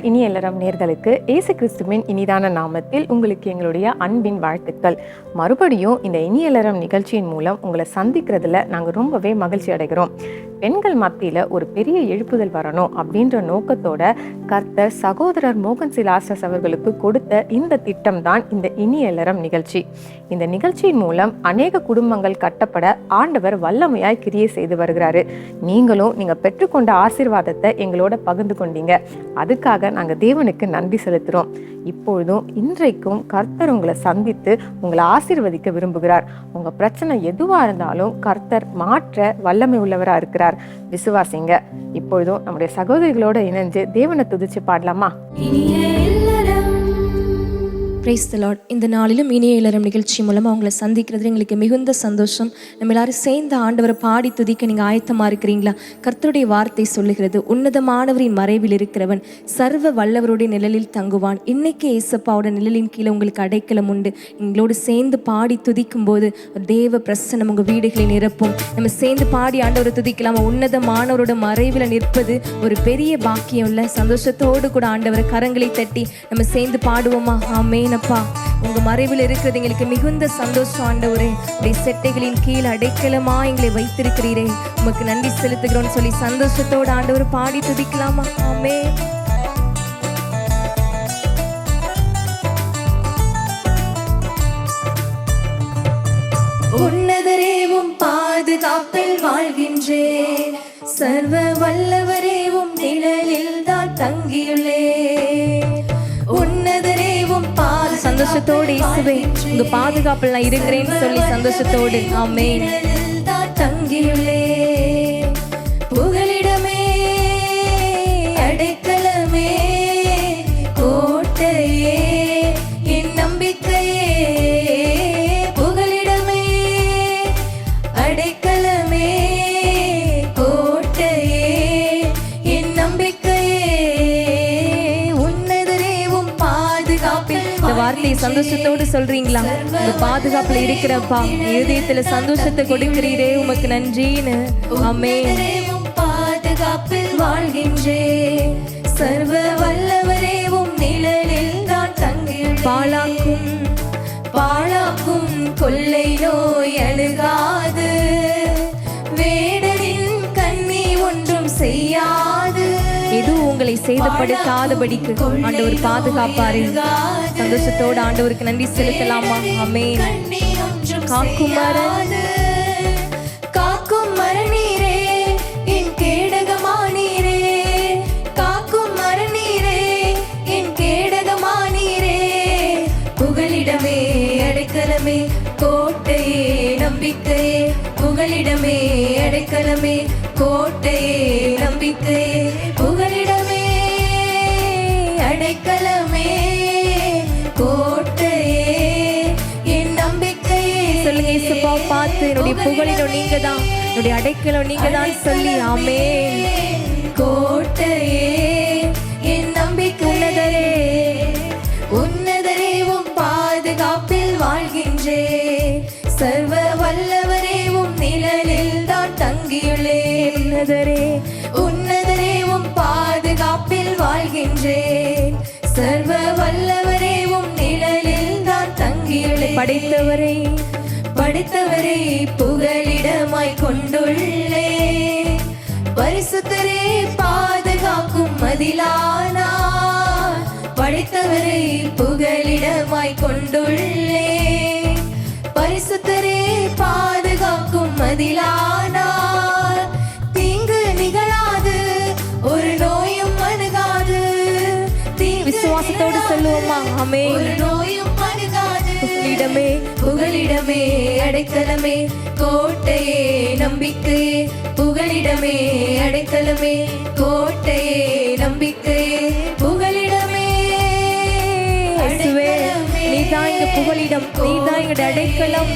இனிய இல்லறம் நேர்களுக்கு இயேசு கிறிஸ்துவின் இனிதான நாமத்தில் உங்களுக்கு எங்களுடைய அன்பின் வாழ்த்துக்கள். மறுபடியும் இந்த இனிய இல்லறம் நிகழ்ச்சியின் மூலம் உங்களை சந்திக்கிறதுல நாங்கள் ரொம்பவே மகிழ்ச்சி அடைகிறோம். பெண்கள் மத்தியில் ஒரு பெரிய எழுப்புதல் வரணும் அப்படின்ற நோக்கத்தோட கர்த்தர் சகோதரர் மோகன் சிலாசஸ் அவர்களுக்கு கொடுத்த இந்த திட்டம் தான் இந்த இனிய இல்லறம் நிகழ்ச்சி. இந்த நிகழ்ச்சியின் மூலம் அநேக குடும்பங்கள் கட்டப்பட ஆண்டவர் வல்லமையாய் கிரியை செய்து வருகிறாரு. நீங்க பெற்றுக்கொண்ட ஆசீர்வாதத்தை எங்களோட பகிர்ந்து கொண்டீங்க. அதுக்காக நாங்கள் தேவனுக்கு நன்றி செலுத்துகிறோம். இப்பொழுதும் இன்றைக்கும் கர்த்தர் உங்களை சந்தித்து உங்களை ஆசீர்வதிக்க விரும்புகிறார். உங்க பிரச்சனை எதுவா இருந்தாலும் கர்த்தர் மாற்ற வல்லமை உள்ளவரா இருக்கிறார். விசுவாசிங்க. இப்பொழுதும் நம்முடைய சகோதரிகளோட இணைஞ்சு தேவனை துதிச்சு பாடலாமா? Praise the Lord. இந்த நாளிலும் இனிய இல்லறம் நிகழ்ச்சி மூலமாக அவங்களை சந்திக்கிறது எங்களுக்கு மிகுந்த சந்தோஷம். நம்ம எல்லாரும் சேர்ந்து ஆண்டவரை பாடி துதிக்க நீங்கள் ஆயத்தமாக இருக்கிறீங்களா? கர்த்தருடைய வார்த்தை சொல்லுகிறது, உன்னதமானவரின் மறைவில் இருக்கிறவன் சர்வ வல்லவருடைய நிழலில் தங்குவான். இன்னைக்கு ஏசப்பாவோட நிழலின் கீழே உங்களுக்கு அடைக்கலம் உண்டு. எங்களோடு சேர்ந்து பாடி துதிக்கும் போது தேவ பிரசன்னம் உங்கள் வீடுகளை நிரப்பும். நம்ம சேர்ந்து பாடி ஆண்டவரை துதிக்கலாமா? உன்னதமானவரோட மறைவில் நிற்பது ஒரு பெரிய பாக்கியம் இல்லை. சந்தோஷத்தோடு கூட ஆண்டவரை கரங்களை தட்டி நம்ம சேர்ந்து பாடுவோமா? ஆமென். அப்பா, உங்க மறைவில் இருக்கிறது எங்களுக்கு மிகுந்த சந்தோஷம். ஆண்டவரே, உடைய செட்டைகளின் கீழ் அடைக்கலமா எங்களை வைத்திருக்கிறீரே, உமக்கு நன்றி செலுத்துகிறோம்னு சொல்லி சந்தோஷத்தோடு ஆண்டவர் பாடி துதிக்கலாமா? ஆமென். உன்னதரேவும் பாதுகாப்பில் வாழ்கின்றே, சர்வ வல்லவரேவும் நிழலில் தான் தங்கியுள்ளே. உன்னதரேவும் சந்தோஷத்தோடு இயேசுவே உங்க பாதுகாப்பில் நான் இருக்கிறேன்னு சொல்லி சந்தோஷத்தோடு ஆமென் தங்கியுள்ளே. புகலிடமே, அடைக்கலமே, கோட்டையே, என் நம்பிக்கையே. புகலிடமே, அடைக்கலமே, கோட்டையே, என் நம்பிக்கையே. இந்த வார்த்தையை சந்தோஷத்தோடு சொல்றீங்களா? உங்க பாதுகாப்புல இருக்கிறப்பா, இதயத்துல சந்தோஷத்தை கொடுக்கிறீரே, உமக்கு நன்றின்னு. ஆமென். பாதுகாப்பில் வாழ்கின்றே, சர்வ வல்லவரேவும் நிழலில் தான் தங்கியுள்ளே. பாழாக்கும் கொள்ளை நோய் அணுகாது, வேடனின் கண்ணி ஒன்றும் செய்யாது. எதுவும் உங்களை சேதப்படுத்தாதபடிக்கு ஆண்டவர் பாதுகாப்பாரு. சந்தோஷத்தோடு ஆண்டவருக்கு நன்றி செலுத்தலாமா? ஆமென். காக்கும் மரநீரே, என் கேடகமானீரே. காக்கும் மரநீரே, என் கேடகமானீரே. புகலிடமே, அடைக்கலமே, கோட்டையே, நம்பிக்கையே. புகலிடமே, அடைக்கலமே, கோட்டையே, நம்பிக்கையே. புகலிடமே, அடைக்கலமே, கோட்டையே, என் நம்பிக்கையே. சொல்லுங்க, இயேசுவா பார்த்து, என்னுடைய புகலிடம் நீங்க தான், என்னுடைய அடைக்கலம் நீங்க தான் சொல்லி ஆமென். கோட்டையே, என் நம்பிக்கை. உன்னதரேவும் பாதுகாப்பில் வாழ்கின்றே, சர்வ வல்லவரேவும் நிழலில் தான் தங்கியுள்ளே. உன்னதரேவும் பாதுகாப்பில் வாழ்கின்றேன், சர்வ வல்லவரேவும் நிழலில் தான் தங்கியுள்ளே. படைத்தவரை புகலிடமாய் கொண்டுள்ளே, பரிசுத்தரே பாதுகாக்கும் மதிலானார். படைத்தவரை புகலிடமாய் கொண்டுள்ளே, பரிசுத்தரே பாதுகாக்கும் மதிலானார். தீங்கு நிகழாது, ஒரு நோயும் அணுகாது. விசுவாசத்தோடு சொல்லுவோமா? ஆமென். ஒரு நோயும் அணுகாது. புகலிடமே, அடைக்கலமே, கோட்டையே, நம்பிக்கையே. புகலிடமே, அடைக்கலமே, கோட்டையே, நம்பிக்கையே. புகலிடமே, நீதான் எங்க புகலிடம், நீதான் எங்க அடைக்கலம்.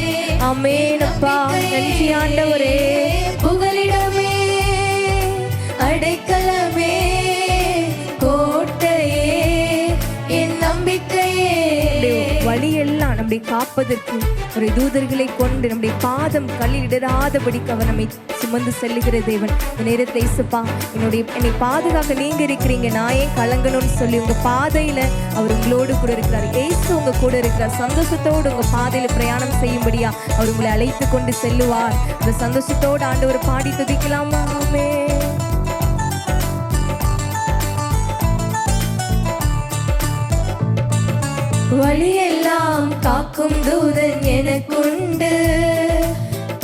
ஆமென் அப்பா, நன்றி ஆண்டவரே. புகலிடமே, அடைக்கலமே, கோட்டையே, என் நம்பிக்கையே. வழியெல்லாம் நம்முடைய காப்பதற்கு ஒரு தூதர்களை கொண்டு நம்முடைய பாதம் கல்லில் இடராதபடிக்கு அவர் நம்மை சுமந்து செல்லுகிற தேவன். இந்த நேரத்தை இயேசுப்பா என்னை பாதுகாக்க நீங்க இருக்கிறீங்க, நான் ஏன் கலங்கணும்னு சொல்லி உங்க பாதையில அவர் உங்களோடு கூட இருக்கிறார். இயேசு உங்க கூட இருக்கிறார். சந்தோஷத்தோடு உங்க பாதையில பிரயாணம் செய்யும்படியா அவர் உங்களை அழைத்து கொண்டு செல்லுவார். அந்த சந்தோஷத்தோடு ஆண்டவர் பாடி துதிக்கலாமா? ஆமென். வழியெல்லாம் காக்கும் தூதன் எனக்குண்டு,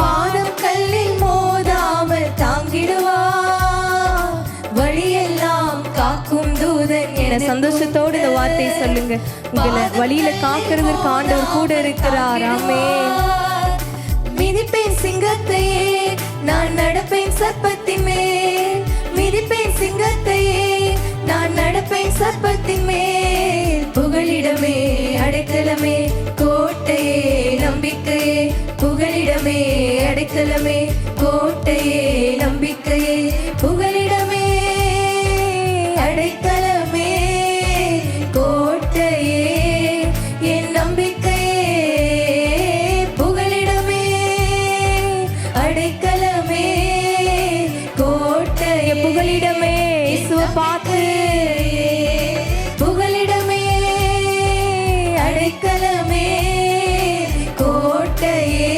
பாதம் கல்லில் மோதாமல் தாங்கிடுவா. வழியெல்லாம் காக்கும் தூதன் என சந்தோஷத்தோடு இந்த வார்த்தை சொல்லுங்க. உங்களை வழியில காக்கிறதுக்கு ஆண்டவர் கூட இருக்கிறார். ஆமென். மிதிப்பேன் சிங்கத்தையே, நான் நடப்பேன் சர்ப்பத்தின் மேல். மிதிப்பேன் சிங்கத்தையே, நான் நடப்பேன் சர்ப்பத்தின் மேல். புகலிடமே அடைக்கலமே கோட்டையே நம்பிக்கையே. புகலிடமே அடைக்கலமே கோட்டையே நம்பிக்கையே. புகலிடமே அடைக்கலமே கோட்டையே என் நம்பிக்கையே. புகலிடமே அடைக்கலமே கோட்டையே. புகலிடமே இயேசுவை பார்த்து புகலிடமே அடைக்கலமே கோட்டையே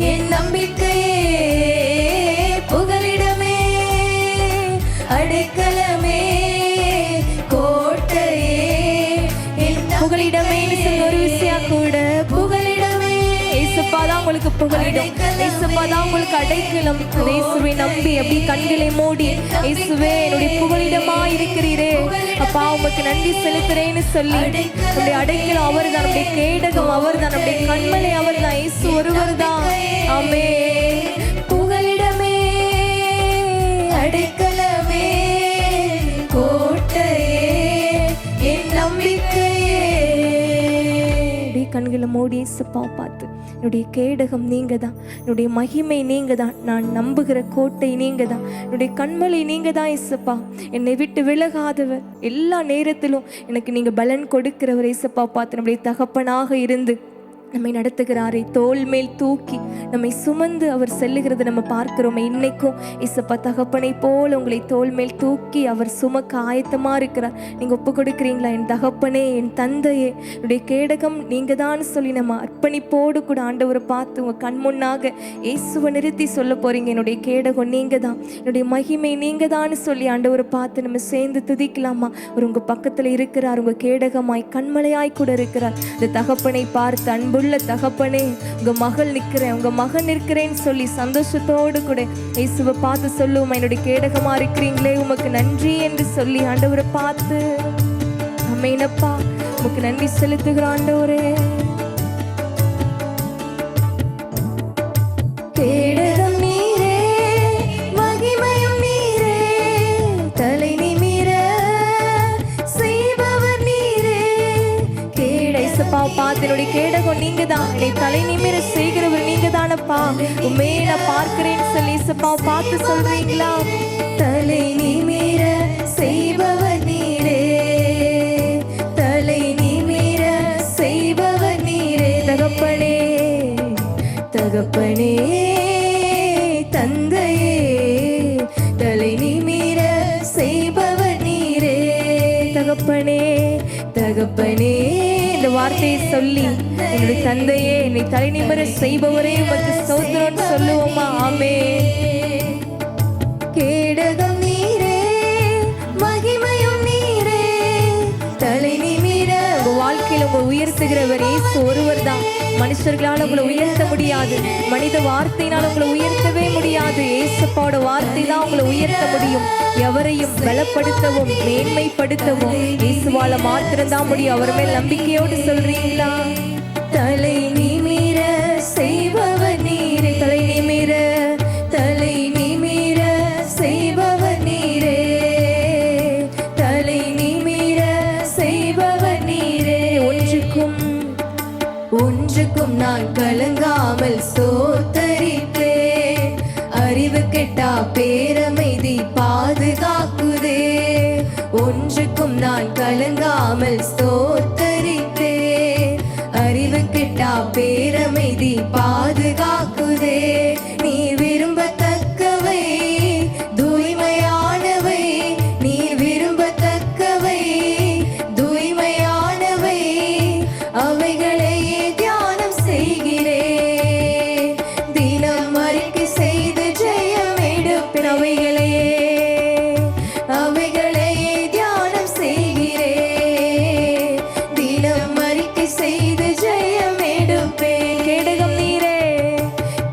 என் நம்பிக்கையே. புகலிடமே அடைக்கலமே கோட்டையே என் புகலிடமே. ஒரு விஷயம் கூட புகலிடமே. இயேசுப்பா தான் உங்களுக்கு புகலிடம், இயேசுப்பா தான் உங்களுக்கு அடைக்கலம். இயேசுவை நம்பி அப்படி கண்களை மூடி இயேசுவே என்னுடைய புகலிடமா இருக்கிறீரே அப்பா உமக்கு நன்றி செலுத்துறேன்னு சொல்லி நம்முடைய அடைக்கலம் அவர் தான், நம்முடைய கேடகம் அவர் தான், நம்முடைய கண்மலை அவர் தான், இயேசு ஒருவர் தான். ஆமென். புகலிடமே அடைக்கலமே கோட்டையே என் நம்பிக்கையே. கண்களை மூடி இயேசுப்பா பார்த்து என்னுடைய கேடகம் நீங்க தான், என்னுடைய மகிமை நீங்க தான், நான் நம்புகிற கோட்டை நீங்க தான், என்னுடைய கண்மலை நீங்க தான் இயேசுப்பா. என்னை விட்டு விலகாதவர், எல்லா நேரத்திலும் எனக்கு நீங்க பலன் கொடுக்கிறவர் இயேசுப்பா பார்த்து நம்முடைய தகப்பனாக இருந்து நம்மை நடத்துகிறாரே, தோல் மேல் தூக்கி நம்மை சுமந்து அவர் செல்லுகிறத நம்ம பார்க்கிறோமே. இன்னைக்கும் இயேசுப்பா தகப்பனை போல உங்களை தோல் மேல் தூக்கி அவர் சுமக்க ஆயத்தமா இருக்கிறார். நீங்க ஒப்பு கொடுக்குறீங்களா? என் தகப்பனே, என் தந்தையே, என்னுடைய கேடகம் நீங்க தான் சொல்லி நம்ம அர்ப்பணிப்போடு கூட ஆண்டவரை பார்த்து உங்க கண் முன்னாக இயேசுவை நிறுத்தி சொல்ல போறீங்க. என்னுடைய கேடகம் நீங்க தான், என்னுடைய மகிமை நீங்க தான் சொல்லி ஆண்டவரை பார்த்து நம்ம சேர்ந்து துதிக்கலாமா? ஒரு உங்க பக்கத்துல இருக்கிறார், உங்க கேடகமாய் கண்மலையாய் கூட இருக்கிறார். இந்த தகப்பனை பார்த்து அன்பு தகப்பனே, உங்க மகள் நிற்கிறேன், உங்க மகன் இருக்கிறேன்னு சொல்லி சந்தோஷத்தோடு கூட இயேசுவை பார்த்து சொல்லுவோம். என்னுடைய கேடகமா இருக்கிறீங்களே உமக்கு நன்றி என்று சொல்லி ஆண்டவரை பார்த்து அம்மைனப்பா உமக்கு நன்றி செலுத்துகிற ஆண்டவரே. கேடகம் நீரே, மகிமையும் நீரே, தலை நிமிர செய்பவர் நீரே. பாத்தினுடைய கேடகம் நீங்க தான், என்னை தலை நிமிர செய்கிறவர் நீங்க தானப்பா. உண்மை நான் பார்க்கிறேன்னு சொல்லி இயேசுப்பா பார்த்து சொல்றீங்களா? தலை நிமிர செய்பவர் நீரே, தலை நிமிர செய்பவர் நீரே. தகப்பனே தகப்பனே தந்தையே, தலை நிமிர செய்பவர் நீரே. தகப்பனே தகப்பனே இந்த வார்த்தையை சொல்லி என்னுடைய தந்தையே, என்னை தலை நிமிர செய்பவரே உமக்கு ஸ்தோத்திரம் சொல்லுவோமா? ஆமென். கேடகம் நீரே, மகிமையும் நீரே, தலை நிமிர. உங்க வாழ்க்கையில உங்க உயர்த்துகிறவர் இயேசு ஒருவர் தான். மனுஷர்களால் உங்களை உயர்த்த முடியாது, மனித வார்த்தையினால் உங்களை உயர்த்தவே முடியாது. இயேசுப்பாவோட வார்த்தை தான் உங்களை உயர்த்த முடியும். எவரையும் பலப்படுத்தவும் மேன்மைப்படுத்தவும் இயேசுவால மாத்திரம்தான் முடியும். அவர் மேல் நம்பிக்கையோடு சொல்றீங்களா? தலை நிமிர செய்பவர் நீரே, தலை நிமிர, தலை நிமிர செய்பவர் நீரே, தலை நிமிர செய்பவர் நீரே. ஒன்றுக்கும் நான் கலங்காமல் ஸ்தோத்தரிப்பேன். அறிவு கெட்டா பேரமைதி பாதுகாக்குதே. ஒன்றுக்கும் நான் கலங்காமல் ஸ்தோத்தரிப்பேன். அறிவு பேரமைதி பாதுகாக்குதே. நீ விரும்பத்தக்கவை தூய்மையானவை, நீ விரும்பத்தக்கவை தூய்மையானவை, அவைகளையே தியானம் செய்கிறேன். தினம் அறிக்கை செய்து ஜெயம் எடுப்பேன். அவைகளையே தியானம் செய்கிறேன். தினம் அறிக்கை செய்து ஜெயம் எடுப்பேன். கேடகம் நீரே,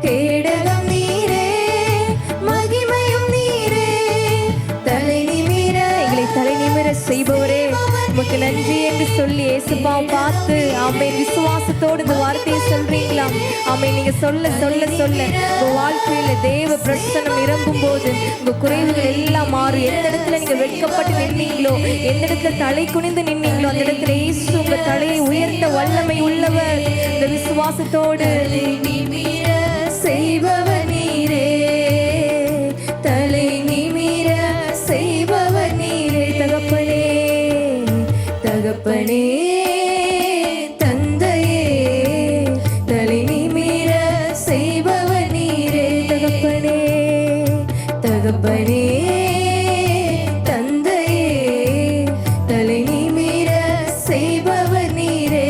கேடகம் நீரே, மகிமையும் நீரே, தலை நிமிர எங்களை தலை நிமிர செய்பவரே, உமக்கு நன்றி என்று சொல்லி இயேசுப்பாவை பார்த்து ஆமென் விசுவாசத்தோடு இந்த வார்த்தையை சொல்றீங்களா? ஆமென். நீங்க சொல்ல சொல்ல சொல்ல உங்க வாழ்க்கையில தேவ பிரசன்னம் நிரம்பும் போது உங்க குறைவுகள் எல்லாம் மாறும். எந்த இடத்துல நீங்க வெட்கப்பட்டு நின்னீங்களோ, எந்த இடத்துல தலை குனிந்து நின்னீங்களோ, அந்த இடத்துல இயேசு உங்க தலையை உயர்த்த வல்லமை உள்ளவர். இந்த விசுவாசத்தோடு நிமிர செய்பவர் நீரே, தலை நிமிர செய்பவர் நீரே. தகப்பனே, தகப்பனே, தந்தையே, தலை நிமிர செய்பவர் நீரே. தகப்பனே, தகப்பனே, தந்தையே, தலை நிமிர செய்பவர் நீரே.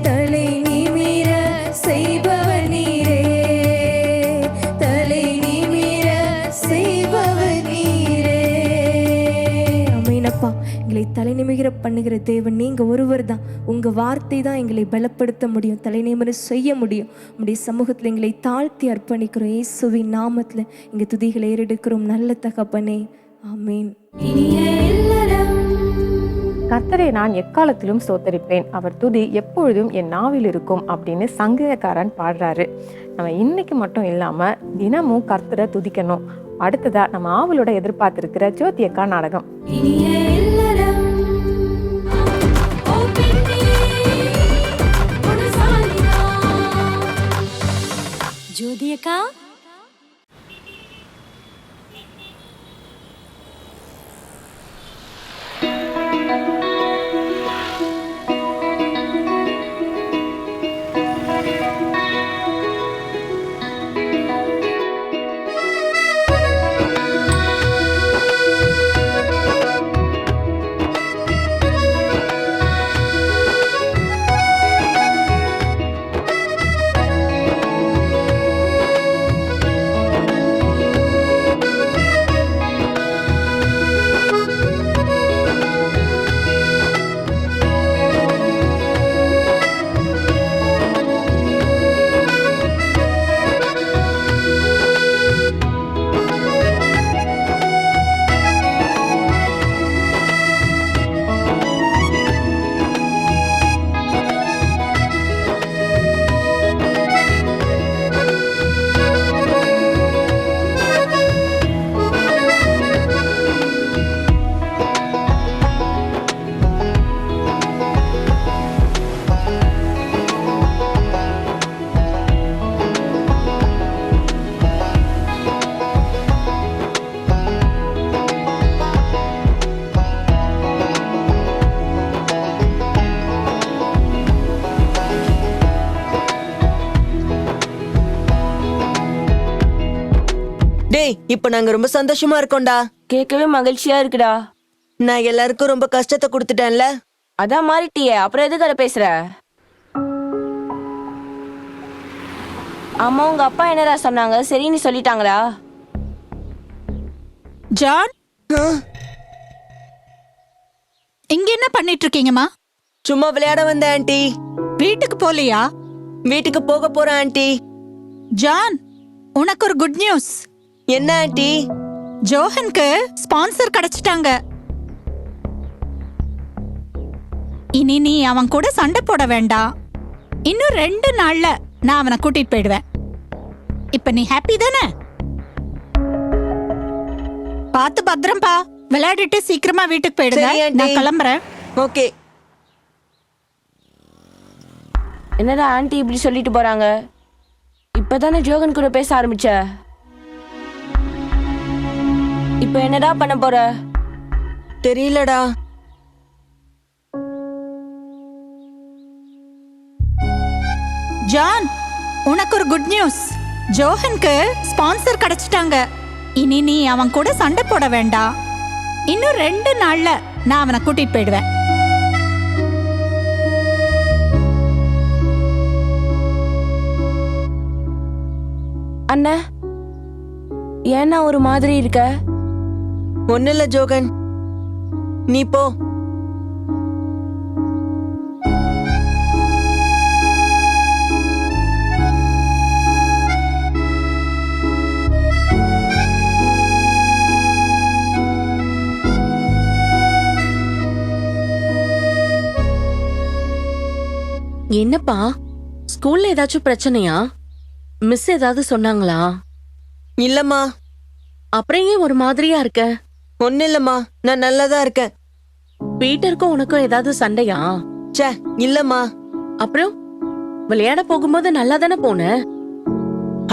தலை நிமிர செய்பவர் நீரே, தலை நிமிர செய்பவர் நீரே. ஆமெனப்பா. எங்களை தலை நிமிர பண்ணுகிற தேவன் நீங்க ஒருவர் தான். உங்க வார்த்தை தான் எங்களை பலப்படுத்த முடியும், தலை நிமிர செய்ய முடியும். உங்களுடைய சமூகத்தில் எங்களை தாழ்த்தி அர்ப்பணிக்கிறோம். இயேசுவின் நாமத்துல இங்க துதிகளை ஏறெடுக்கிறோம் நல்ல தகப்பனே. ஆமென். கர்த்தரை நான் எக்காலத்திலும் ஸ்தோத்தரிப்பேன், அவர் துதி எப்பொழுதும் என் நாவில் இருக்கும் அப்படின்னு சங்கீதக்காரன் பாடுறாரு. நம்ம இன்னைக்கு மட்டும் இல்லாம தினமும் கர்த்தரை துதிக்கணும். அடுத்ததா நம்ம ஆவலோட எதிர்பார்த்திருக்கிற ஜோதி அக்கா நாடகம். ஜோதி அக்கா, இப்ப நாங்க ரொம்ப சந்தோஷமா இருக்கோம்டா. கேட்கவே மகிழ்ச்சியா இருக்குடா. நான் எல்லாருக்கும் ரொம்ப கஷ்டத்தை கொடுத்துட்டேன்ல. அதான் மாறிட்டியே, அப்புறம் எதுக்கு அதை பேசுற? அம்மா உங்க அப்பா என்னடா சொன்னாங்க? சரின்னு சொல்லிட்டாங்களா? ஜான், இங்க என்ன பண்ணிட்டு இருக்கீங்கம்மா? சும்மா விளையாட வந்த ஆண்டி. வீட்டுக்கு போலியா? வீட்டுக்கு போக போறேன் ஆண்டி. ஜான், உனக்கு ஒரு குட் நியூஸ். என்ன ஆண்டி? ஜோஹனுக்கு ஸ்பான்சர் கிடைச்சிட்டாங்க. இனி நீ அவன் கூட சண்டை போட வேண்டாம். இன்னும் 2 நாள்ல நான் அவனை கூட்டிட்டு போயிடுவேன். இப்ப நீ ஹாப்பி தானே? பார்த்து பத்திரம்பா. விளையாடிட்டு சீக்கிரமா வீட்டுக்கு போயிடுங்க. சரி ஆண்டி. நான் கிளம்புறேன். ஓகே. என்னடா ஆண்டி இப்படி சொல்லிட்டு போறாங்க? இப்பதானே ஜோகன் கூட பேச ஆரம்பிச்ச. இப்ப என்னடா பண்ண போற? தெரியலடா. ஜான், உனக்கு ஒரு குட் நியூஸ். ஜோஹனுக்கு ஸ்பான்சர் கிடைச்சிட்டாங்க. இனி நீ அவன் கூட சண்டை போட வேண்டாம். இன்னும் 2 நாள்ல நான் அவனை கூட்டிட்டு போயிடுவேன். அண்ணா, ஏன்னா ஒரு மாதிரி இருக்க? ஒண்ணு இல்ல ஜோகன், நீ போ. என்னப்பா, ஸ்கூல்ல ஏதாச்சும் பிரச்சனையா? மிஸ் ஏதாவது சொன்னாங்களா? இல்லம்மா. அப்புறம் ஏன் ஒரு மாதிரியா இருக்க? ஒண்ணு இல்லம்மா, நான் நல்லாதான் இருக்கேன். பீட்டருக்கும் உனக்கும் ஏதாவது சண்டையா? ச்சே, இல்லம்மா. அப்புறம் விளையாட போகும்போது நல்லா தானே போன?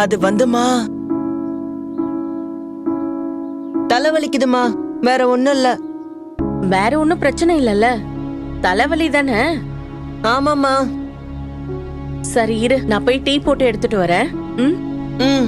அது வந்துமா, தலைவலிக்குதுமா, வேற ஒண்ணும் இல்ல. வேற ஒன்னும் பிரச்சனை இல்லல்ல? தலைவலி தானே? ஆமாம்மா. சரி இரு, நான் போய் டீ போட்டு எடுத்துட்டு வரேன். ம் ம்.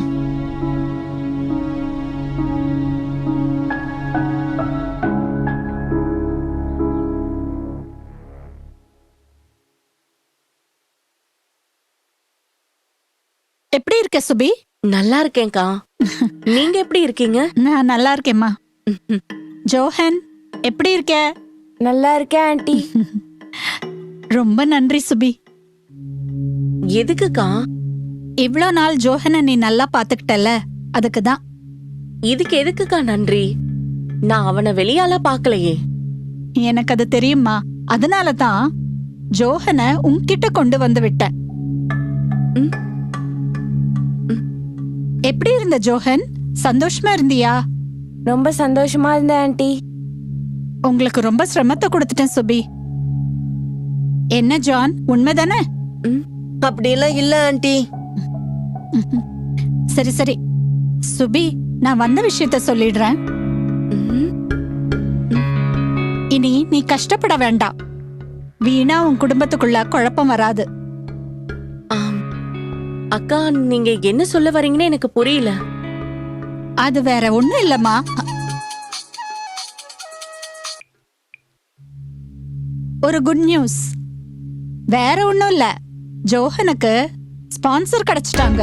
எப்படி இருக்க சுபி? நல்லா இருக்கேன்க்கா. நீங்க எப்படி இருக்கீங்க? நான் நல்லா இருக்கேம்மா. ஜோஹன், எப்படி இருக்க? நல்லா இருக்கேன் ஆண்டி. ரொம்ப நன்றி சுபி. எதுக்குக்கா? இவ்ளோ நாள் ஜோஹனை நீ நல்லா பாத்துக்கிட்டல, அதுக்கு தான். இதுக்கு எதுக்குக்கா நன்றி? நான் அவனை வெளியால பாக்கலையே. எனக்கு அது தெரியுமா, அதனால தான் ஜோஹனை உன்கிட்ட கொண்டு வந்து விட்டேன். ம். எப்படி இருந்த ஜோஹன்? சந்தோஷமா இருந்தியா? ரொம்ப சந்தோஷமா இருந்தேன் ஆண்டி. உங்களுக்கு ரொம்ப சிரமத்தை கொடுத்துட்டேன் சுபி. என்ன ஜான், உண்மைதானே? அப்படியெல்லாம் இல்ல ஆண்டி. சரி சரி சுபி, நான் வந்த விஷயத்த சொல்லிடுறேன். இனி நீ கஷ்டப்பட வேண்டாம். வீணா உன் குடும்பத்துக்குள்ள குழப்பம் வராது. ஆம். அக்கா, நீங்க என்ன சொல்ல வரீங்கன்னு எனக்கு புரியல. அது வேற ஒண்ணும் இல்லம்மா. ஒரு குட் நியூஸ். வேற ஒண்ணும் இல்ல, ஜோஹனுக்கு ஸ்பான்சர் கிடைச்சிட்டாங்க.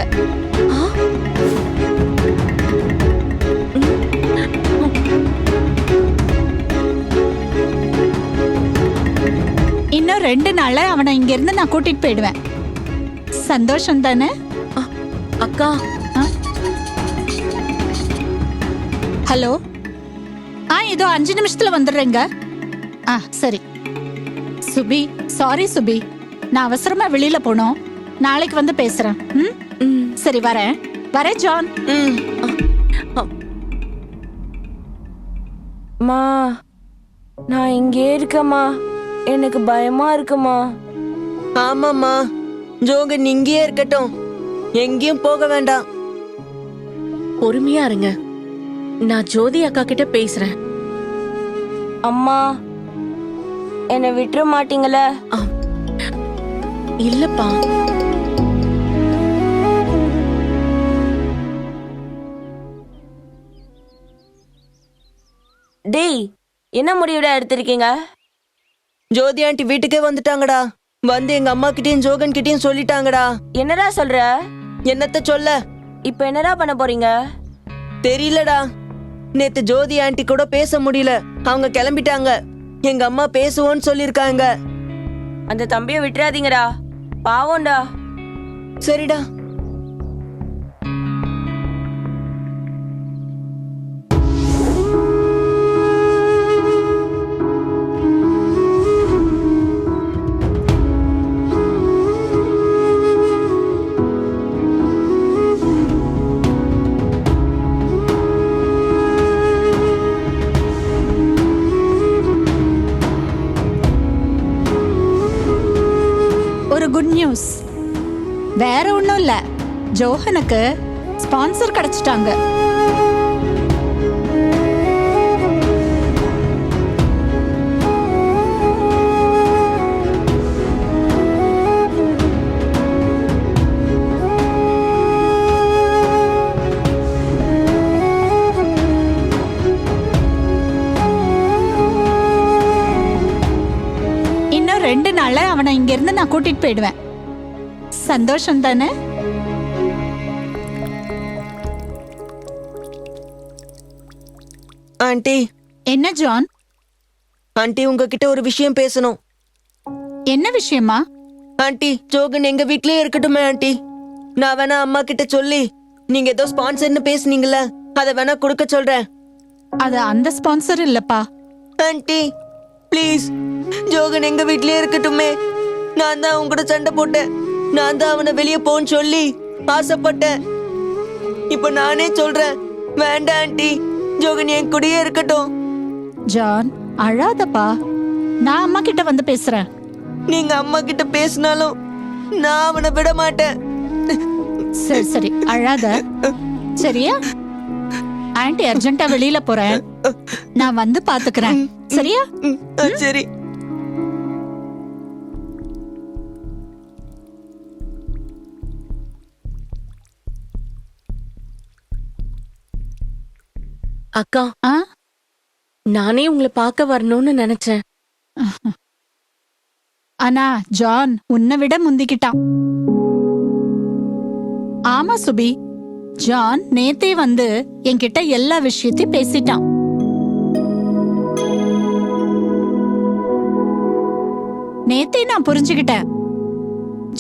இன்னும் 2 நாள்ல அவனை இங்க இருந்து நான் கூட்டிட்டு போயிடுவேன். சந்தோஷம் தானே? அக்கா, ஹலோ. இதோ 5 நிமிஷத்துல வந்துடுறேங்க. சரி சுபி, சாரி சுபி, நான் அவசரமா வெளியில போனோம். நாளைக்கு வந்து பேசுறேன். சரி, வரேன் வரேன் ஜான். மா, நான் இங்கே இருக்கமா, எனக்கு பயமா இருக்குமா. ஆமாம்மா, ஜோகன் இங்கேயே இருக்கட்டும், எங்கேயும் போக வேண்டாம். பொறுமையா இருங்க, நான் ஜோதி அக்கா கிட்ட பேசுறேன். அம்மா, என்னை விட்டுற மாட்டீங்களா? இல்லப்பா. டேய், என்ன முடிவுடா எடுத்திருக்கீங்க? ஜோதி ஆண்டி வீட்டுக்கே வந்துட்டாங்கடா. வந்து எங்க அம்மா கிட்டயும் ஜோகன் கிட்டயும் சொல்லிட்டாங்கடா. என்னடா சொல்ற? என்னத்த சொல்ல? இப்ப என்னடா பண்ண போறீங்க? தெரியலடா. நேத்து ஜோதி ஆண்டி கூட பேச முடியல, அவங்க கிளம்பிட்டாங்க. எங்க அம்மா பேசுவோன்னு சொல்லிருக்காங்க. அந்த தம்பியை விட்டுறாதீங்கடா, பாவம்டா. சரிடா. ஒரு குட் நியூஸ். வேற ஒண்ணும் இல்ல, ஜோஹனுக்கு ஸ்பான்சர் கிடைச்சிட்டாங்க. இன்னும் 2 நாள்ல அவனை இங்க இருந்து நான் கூட்டிட்டு போயிடுவேன். சந்தோஷம் தானே? ஆண்டி என்ன ஜான்? ஆண்டி உங்ககிட்ட ஒரு விஷயம் பேசணும். என்ன விஷயமா? ஆண்டி ஜோகன் எங்க வீட்லயே இருக்கட்டுமே ஆண்டி. நான் வேணா அம்மா கிட்ட சொல்லி நீங்க ஏதோ ஸ்பான்சர்னு பேசுனீங்கல்ல, அதை வேணா கொடுக்க சொல்றேன். அது அந்த ஸ்பான்சர் இல்லப்பா. ஆண்டி ப்ளீஸ், ஜோகன் எங்க வீட்லயே இருக்கட்டுமே. நான் தான் அவங்க கூட சண்டை போட்டேன். நான் தான் அவனை வெளியே போன்னு சொல்லி ஆசைப்பட்டேன். இப்ப நானே சொல்றேன், வேண்டாம் ஆண்டி, ஜோகன் என் கூடயே இருக்கட்டும். ஜான் அழாதப்பா, நான் அம்மா கிட்ட வந்து பேசுறேன். நீங்க அம்மா கிட்ட பேசினாலும் நான் அவனை விட மாட்டேன். சரி சரி அழாத, சரியா? ஆன்ட்டி அர்ஜென்ட்டா வெளியில போறேன், நான் வந்து பாத்துக்கிறேன், சரியா? சரி. அக்கா, ஆ? நானே உங்களை பார்க்க வரணும்னு நினைச்சேன். ஆனா ஜான் உன்னை விட முந்திக்கிட்டான். ஆமா சுபி, ஜான் நேத்தே வந்து என்கிட்ட எல்லா விஷயத்தையும் பேசிட்டான். நேத்தே நான் புரிஞ்சுக்கிட்டேன்,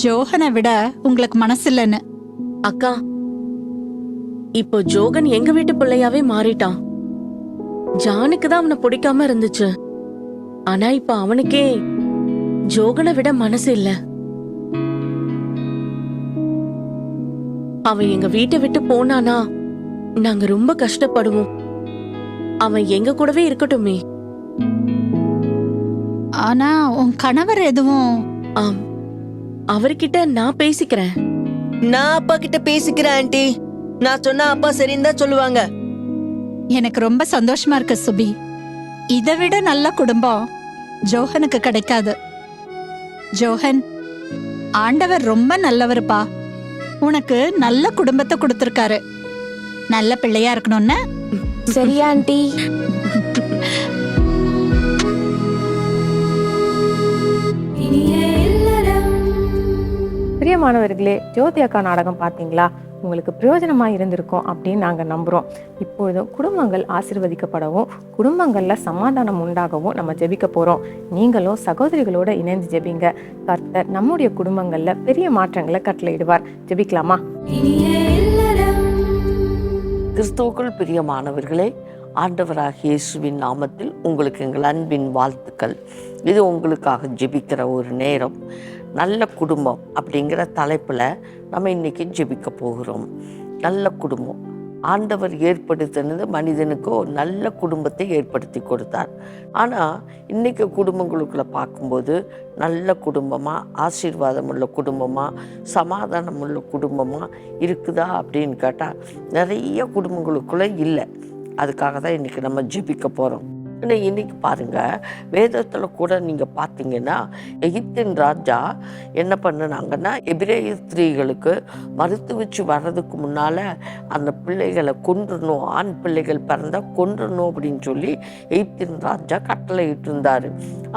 ஜோகனை விட உங்களுக்கு மனசு இல்லைன்னு. அக்கா, இப்போ ஜோகன் எங்க வீட்டு பிள்ளையாவே மாறிட்டான். ஜானுக்கு தான் அவனை பிடிக்காம இருந்துச்சு. ஆனா இப்ப அவனுக்கே ஜோகனை விட மனசு இல்ல. அவன் எங்க வீட்டை விட்டு போனானா நாங்க ரொம்ப கஷ்டப்படுவோம். அவன் எங்க கூடவே இருக்கட்டுமே. ஆனா உன் கணவர் எதுவும்? ஆம், அவர்கிட்ட நான் பேசிக்கிறேன். நான் அப்பா கிட்ட பேசிக்கிறேன் ஆண்டி. நான் சொன்னா அப்பா சரின்னு தான் சொல்லுவாங்க. எனக்கு ரொம்ப சந்தோஷமா இருக்கு சுபி. இதை விட நல்ல குடும்பம் ஜோஹனுக்கு கிடைக்காது. ஜோஹன், ஆண்டவர் ரொம்ப நல்லவருப்பா. உனக்கு நல்ல குடும்பத்தை கொடுத்திருக்காரு. நல்ல பிள்ளையா இருக்கணும்னு. சரியா ஆண்டி? பிரியமானவர்களே, ஜோதி அக்கா நாடகம் பார்த்தீங்களா? உங்களுக்கு பிரயோஜனமாக இருந்திருக்கும் அப்படின்னு நாங்கள் நம்புகிறோம். இப்பொழுதும் குடும்பங்கள் ஆசீர்வதிக்கப்படவும் குடும்பங்களில் சமாதானம் உண்டாகவும் நம்ம ஜெபிக்க போகிறோம். நீங்களும் சகோதரிகளோட இணைந்து ஜெபிங்க. கர்த்தர் நம்முடைய குடும்பங்களில் பெரிய மாற்றங்களை கட்டளையிடுவார். ஜெபிக்கலாமா? கிறிஸ்துவுக்குள் பிரியமானவர்களே, ஆண்டவராகிய இயேசுவின் நாமத்தில் உங்களுக்கு எங்கள் அன்பின் வாழ்த்துக்கள். இது உங்களுக்காக ஜெபிக்கிற ஒரு நேரம். நல்ல குடும்பம் அப்படிங்கிற தலைப்பில் நம்ம இன்றைக்கி ஜெபிக்க போகிறோம். நல்ல குடும்பம் ஆண்டவர் ஏற்படுத்தினது மனிதனுக்கு ஒரு நல்ல குடும்பத்தை ஏற்படுத்தி கொடுத்தார். ஆனால் இன்றைக்கி குடும்பங்களுக்குள்ளே பார்க்கும்போது நல்ல குடும்பமாக, ஆசீர்வாதம் உள்ள குடும்பமாக, சமாதானம் உள்ள குடும்பமாக இருக்குதா அப்படின்னு கேட்டால் நிறைய குடும்பங்களுக்குள்ளே இல்லை. அதுக்காக தான் இன்றைக்கி நம்ம ஜெபிக்க போகிறோம். இன்னைக்கு பாருங்க, வேதத்தில் கூட நீங்கள் பார்த்தீங்கன்னா எகிப்தின் ராஜா என்ன பண்ணினாங்கன்னா, எபிரேய ஸ்திரீகளுக்கு மருத்துவச்சு வர்றதுக்கு முன்னால் அந்த பிள்ளைகளை கொன்றணும், ஆண் பிள்ளைகள் பிறந்தால் கொன்றணும் அப்படின்னு சொல்லி எகிப்தின் ராஜா கட்டளையிட்டு இருந்தார்.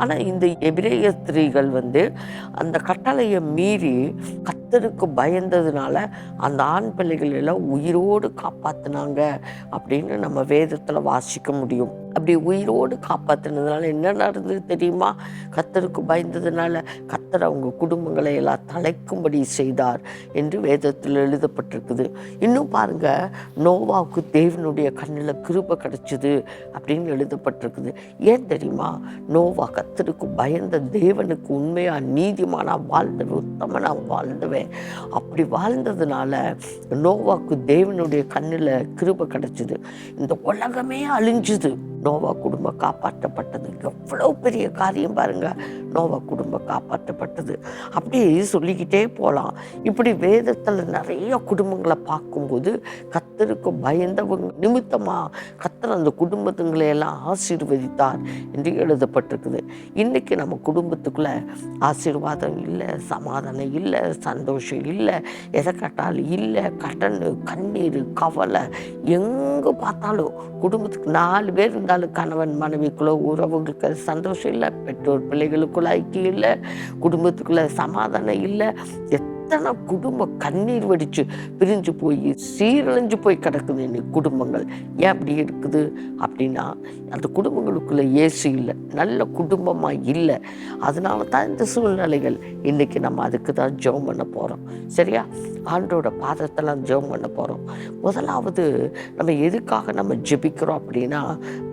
ஆனால் இந்த எபிரேய ஸ்திரீகள் அந்த கட்டளையை மீறி கர்த்தருக்கு பயந்ததுனால அந்த ஆண் பிள்ளைகள் எல்லாம் உயிரோடு காப்பாற்றினாங்க அப்படின்னு நம்ம வேதத்தில் வாசிக்க முடியும். அப்படி உயிரோடு காப்பாற்றினதுனால என்ன நடந்தது தெரியுமா? கர்த்தருக்கு பயந்ததுனால கர்த்தர் அவங்க குடும்பங்களை எல்லாம் தலைக்கும்படி செய்தார் என்று வேதத்தில் எழுதப்பட்டிருக்குது. இன்னும் பாருங்க, நோவாவுக்கு தேவனுடைய கண்ணில் கிருபை கிடைச்சிது அப்படின்னு எழுதப்பட்டிருக்குது. ஏன் தெரியுமா? நோவா கர்த்தருக்கு பயந்த தேவனுக்கு உண்மையாக நீதிமானா வாழ்ந்தவன், உத்தமனா வாழ்ந்தவன். அப்படி வாழ்ந்ததுனால நோவாவுக்கு தேவனுடைய கண்ணில் கிருபை கிடைச்சிது. இந்த உலகமே அழிஞ்சுது, நோவா குடும்பம் காப்பாற்றப்பட்டது. எவ்வளோ பெரிய காரியம் பாருங்க, நோவா குடும்பம் காப்பாற்றப்பட்டது. அப்படி சொல்லிக்கிட்டே போகலாம். இப்படி வேதத்தில் நிறைய குடும்பங்களை பார்க்கும்போது கர்த்தருக்கு பயந்தவங்க நிமித்தமாக கர்த்தர் அந்த குடும்பத்துங்களை எல்லாம் ஆசீர்வதித்தார் என்று எழுதப்பட்டிருக்குது. இன்றைக்கி நம்ம குடும்பத்துக்குள்ளே ஆசீர்வாதம் இல்லை, சமாதானம் இல்லை, சந்தோஷம் இல்லை, எதை கேட்டாலும் இல்லை, கடன், கண்ணீர், கவலை, எங்கே பார்த்தாலும் குடும்பத்துக்கு 4 பேர் இருந்தால் இருந்தாலும் கணவன் மனைவிக்குள்ள உறவுகளுக்கு சந்தோஷம் இல்லை, பெற்றோர் பிள்ளைகளுக்குள்ள ஐக்கியம் இல்லை, குடும்பத்துக்குள்ள சமாதானம் இல்லை. எத்தனை குடும்பம் கண்ணீர் வடிச்சு பிரிஞ்சு போய் சீரழிஞ்சு போய் கிடக்குது இன்னைக்கு குடும்பங்கள். ஏன் அப்படி இருக்குது அப்படின்னா அந்த குடும்பங்களுக்குள்ள இயேசு இல்லை, நல்ல குடும்பமா இல்லை. அதனால தான் இந்த சூழ்நிலைகள். இன்னைக்கு நம்ம அதுக்கு தான் ஜெபம் பண்ண போறோம். சரியா? ஆண்டோட பாதத்தெல்லாம் ஜெபம் பண்ண போறோம். முதலாவது நம்ம எதுக்காக நம்ம ஜெபிக்கிறோம் அப்படின்னா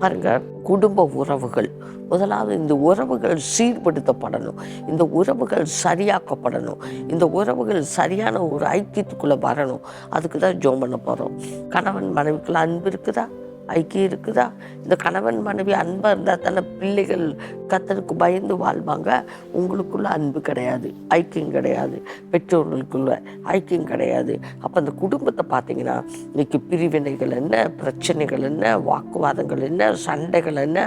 பாருங்க, குடும்ப உறவுகள். முதலாவது இந்த உறவுகள் சீர்படுத்தப்படணும், இந்த உறவுகள் சரியாக்கப்படணும், இந்த உறவுகள் சரியான ஒரு ஐக்கியத்துக்குள்ள வரணும். அதுக்கு தான் ஜெபம் பண்ண போறோம். கணவன் மனைவிக்குள்ள அன்பு இருக்குதா? ஐக்கியம் இருக்குதா? இந்த கணவன் மனைவி அன்பா இருந்தால் தானே பிள்ளைகள் கர்த்தருக்கு பயந்து வாழ்வாங்க. உங்களுக்குள்ள அன்பு கிடையாது, ஐக்கியம் கிடையாது, பெற்றோர்களுக்குள்ள ஐக்கியம் கிடையாது. அப்போ அந்த குடும்பத்தை பார்த்தீங்கன்னா இன்னைக்கு பிரிவினைகள் என்ன, பிரச்சனைகள் என்ன, வாக்குவாதங்கள் என்ன, சண்டைகள் என்ன,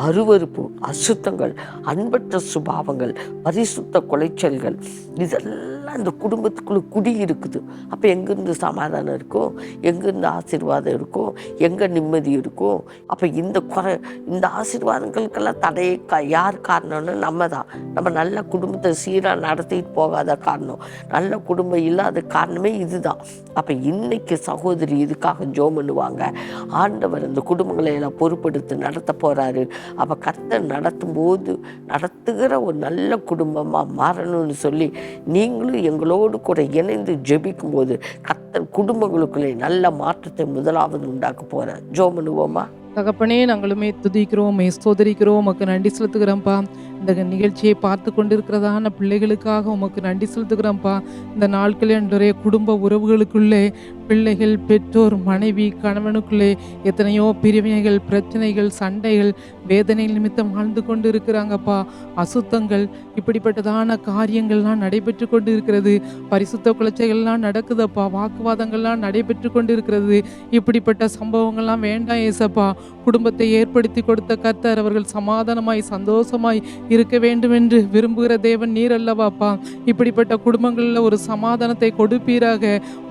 அருவருப்பு, அசுத்தங்கள், அன்பற்ற சுபாவங்கள், பரிசுத்த குலைச்சல்கள், இதெல்லாம் இந்த குடும்பத்துக்குள்ள குடி இருக்குது. அப்போ எங்கேருந்து சமாதானம் இருக்கும்? எங்கேருந்து ஆசீர்வாதம் இருக்கும்? எங்கே நிம்மதி இருக்கும்? அப்போ இந்த ஆசீர்வாதங்களுக்கெல்லாம் தடையை யார் காரணம்னு நம்ம தான். நம்ம நல்ல குடும்பத்தை சீராக நடத்திட்டு போகாத காரணம், நல்ல குடும்பம் இல்லாத காரணமே இதுதான். அப்போ இன்னைக்கு சகோதரி இதுக்காக ஜெபம் பண்ணுவாங்க. ஆண்டவர் இந்த குடும்பங்களை எல்லாம் பொறுப்பெடுத்து நடத்த போகிறாரு. அப்போ கர்த்தர் நடத்தும் போது நடத்துகிற ஒரு நல்ல குடும்பமாக மாறணும்னு சொல்லி நீங்களும் எங்களோடு கூட இணைந்து ஜெபிக்கும் போது கர்த்தர் குடும்பங்களுக்குள்ளே நல்ல மாற்றத்தை முதலாவது உண்டாக்க போகிறார். ஜெபம் பண்ணுவோமா? தகப்பனே, நாங்களுமே துதிக்கிறோம், ஸ்தோத்திரிக்கிறோம், உமக்கு நன்றி செலுத்துகிறோம்ப்பா. இந்த நிகழ்ச்சியை பார்த்து கொண்டிருக்கிறதான பிள்ளைகளுக்காக உமக்கு நன்றி செலுத்துகிறோம்ப்பா. இந்த நாட்களில் அன்றைய குடும்ப உறவுகளுக்குள்ளே பிள்ளைகள், பெற்றோர், மனைவி, கணவனுக்குள்ளே எத்தனையோ பிரிவினைகள், பிரச்சனைகள், சண்டைகள், வேதனை நிமித்தம் வாழ்ந்து கொண்டு இருக்கிறாங்கப்பா. அசுத்தங்கள், இப்படிப்பட்டதான காரியங்கள்லாம் நடைபெற்று கொண்டு இருக்கிறது. பரிசுத்த குலைச்சைகள்லாம் நடக்குதப்பா, வாக்குவாதங்கள்லாம் நடைபெற்று கொண்டு இருக்கிறது. இப்படிப்பட்ட சம்பவங்கள்லாம் வேண்டாம் ஏசப்பா. குடும்பத்தை ஏற்படுத்தி கொடுத்த கர்த்தர் அவர்கள் சமாதானமாய் சந்தோஷமாய் இருக்க வேண்டும் என்று விரும்புகிற தேவன் நீர் அல்லவாப்பா. இப்படிப்பட்ட குடும்பங்களில் ஒரு சமாதானத்தை கொடுப்பீராக.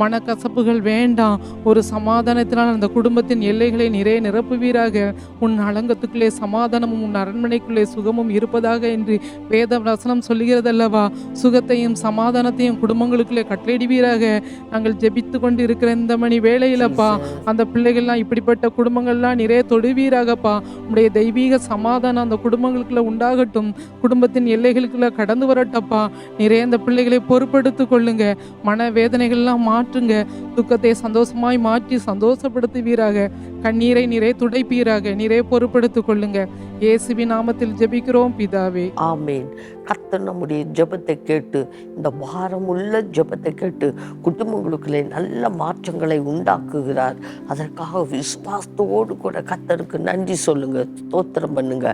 மனக்கசப்புகள் வேண்டாம், ஒரு சமாதானத்தினால் அந்த குடும்பத்தின் எல்லைகளை நிறைய நிரப்புவீராக. உன் அலங்கத்துக்குள்ளே சமாதானமும் உன் அரண்மனைக்குள்ளே சுகமும் இருப்பதாக என்று வேத வசனம் சொல்லுகிறதல்லவா. சுகத்தையும் சமாதானத்தையும் குடும்பங்களுக்குள்ளே கட்டளையிடுவீராக. நாங்கள் ஜெபித்து கொண்டு இருக்கிற இந்த மணி வேளையிலப்பா அந்த பிள்ளைகள்லாம் இப்படிப்பட்ட குடும்பங்கள்லாம் நிறைய தொடுவீராகப்பா. உடைய தெய்வீக சமாதானம் அந்த குடும்பங்களுக்குள்ள உண்டாகட்டும், குடும்பத்தின் எல்லைகளுக்குள்ள கடந்து வரட்டப்பா. நிறைய இந்த பிள்ளைகளை பொறுப்படுத்தி கொள்ளுங்க, மன வேதனைகள்லாம் மாற்றுங்க, துக்கத்தை சந்தோஷமாய் மாற்றி சந்தோஷப்படுத்துவீராக. கண்ணீரை நிறைய துடைப்பீராக, நிறைய பொறுப்படுத்திக் கொள்ளுங்க. இயேசுவின் நாமத்தில் ஜெபிக்கிறோம் பிதாவே, ஆமேன். கர்த்தர் நம்முடைய ஜெபத்தை கேட்டு, இந்த வாரமுள்ள ஜெபத்தை கேட்டு குடும்பங்களுக்குள்ளே நல்ல மாற்றங்களை உண்டாக்குகிறார். அதற்காக விசுவாசத்தோடு கூட கர்த்தருக்கு நன்றி சொல்லுங்க, ஸ்தோத்திரம் பண்ணுங்க.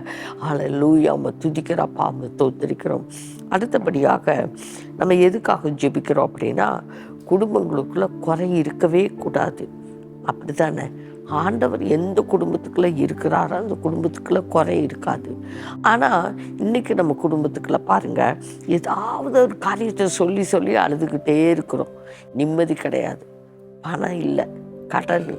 ஹல்லேலூயா, துதிக்கிறப்பா, ஸ்தோத்திரிக்கிறோம். அடுத்தபடியாக நம்ம எதுக்காக ஜெபிக்கிறோம் அப்படின்னா குடும்பங்களுக்குள்ள குறை இருக்கவே கூடாது. அப்படி தானே? ஆண்டவர் எந்த குடும்பத்துக்குள்ளே இருக்கிறாரோ அந்த குடும்பத்துக்குள்ளே குறை இருக்காது. ஆனால் இன்றைக்கி நம்ம குடும்பத்துக்குள்ளே பாருங்கள், ஏதாவது ஒரு காரியத்தை சொல்லி சொல்லி அழுதுகிட்டே இருக்கிறோம். நிம்மதி கிடையாது, பணம் இல்லை, கடன்,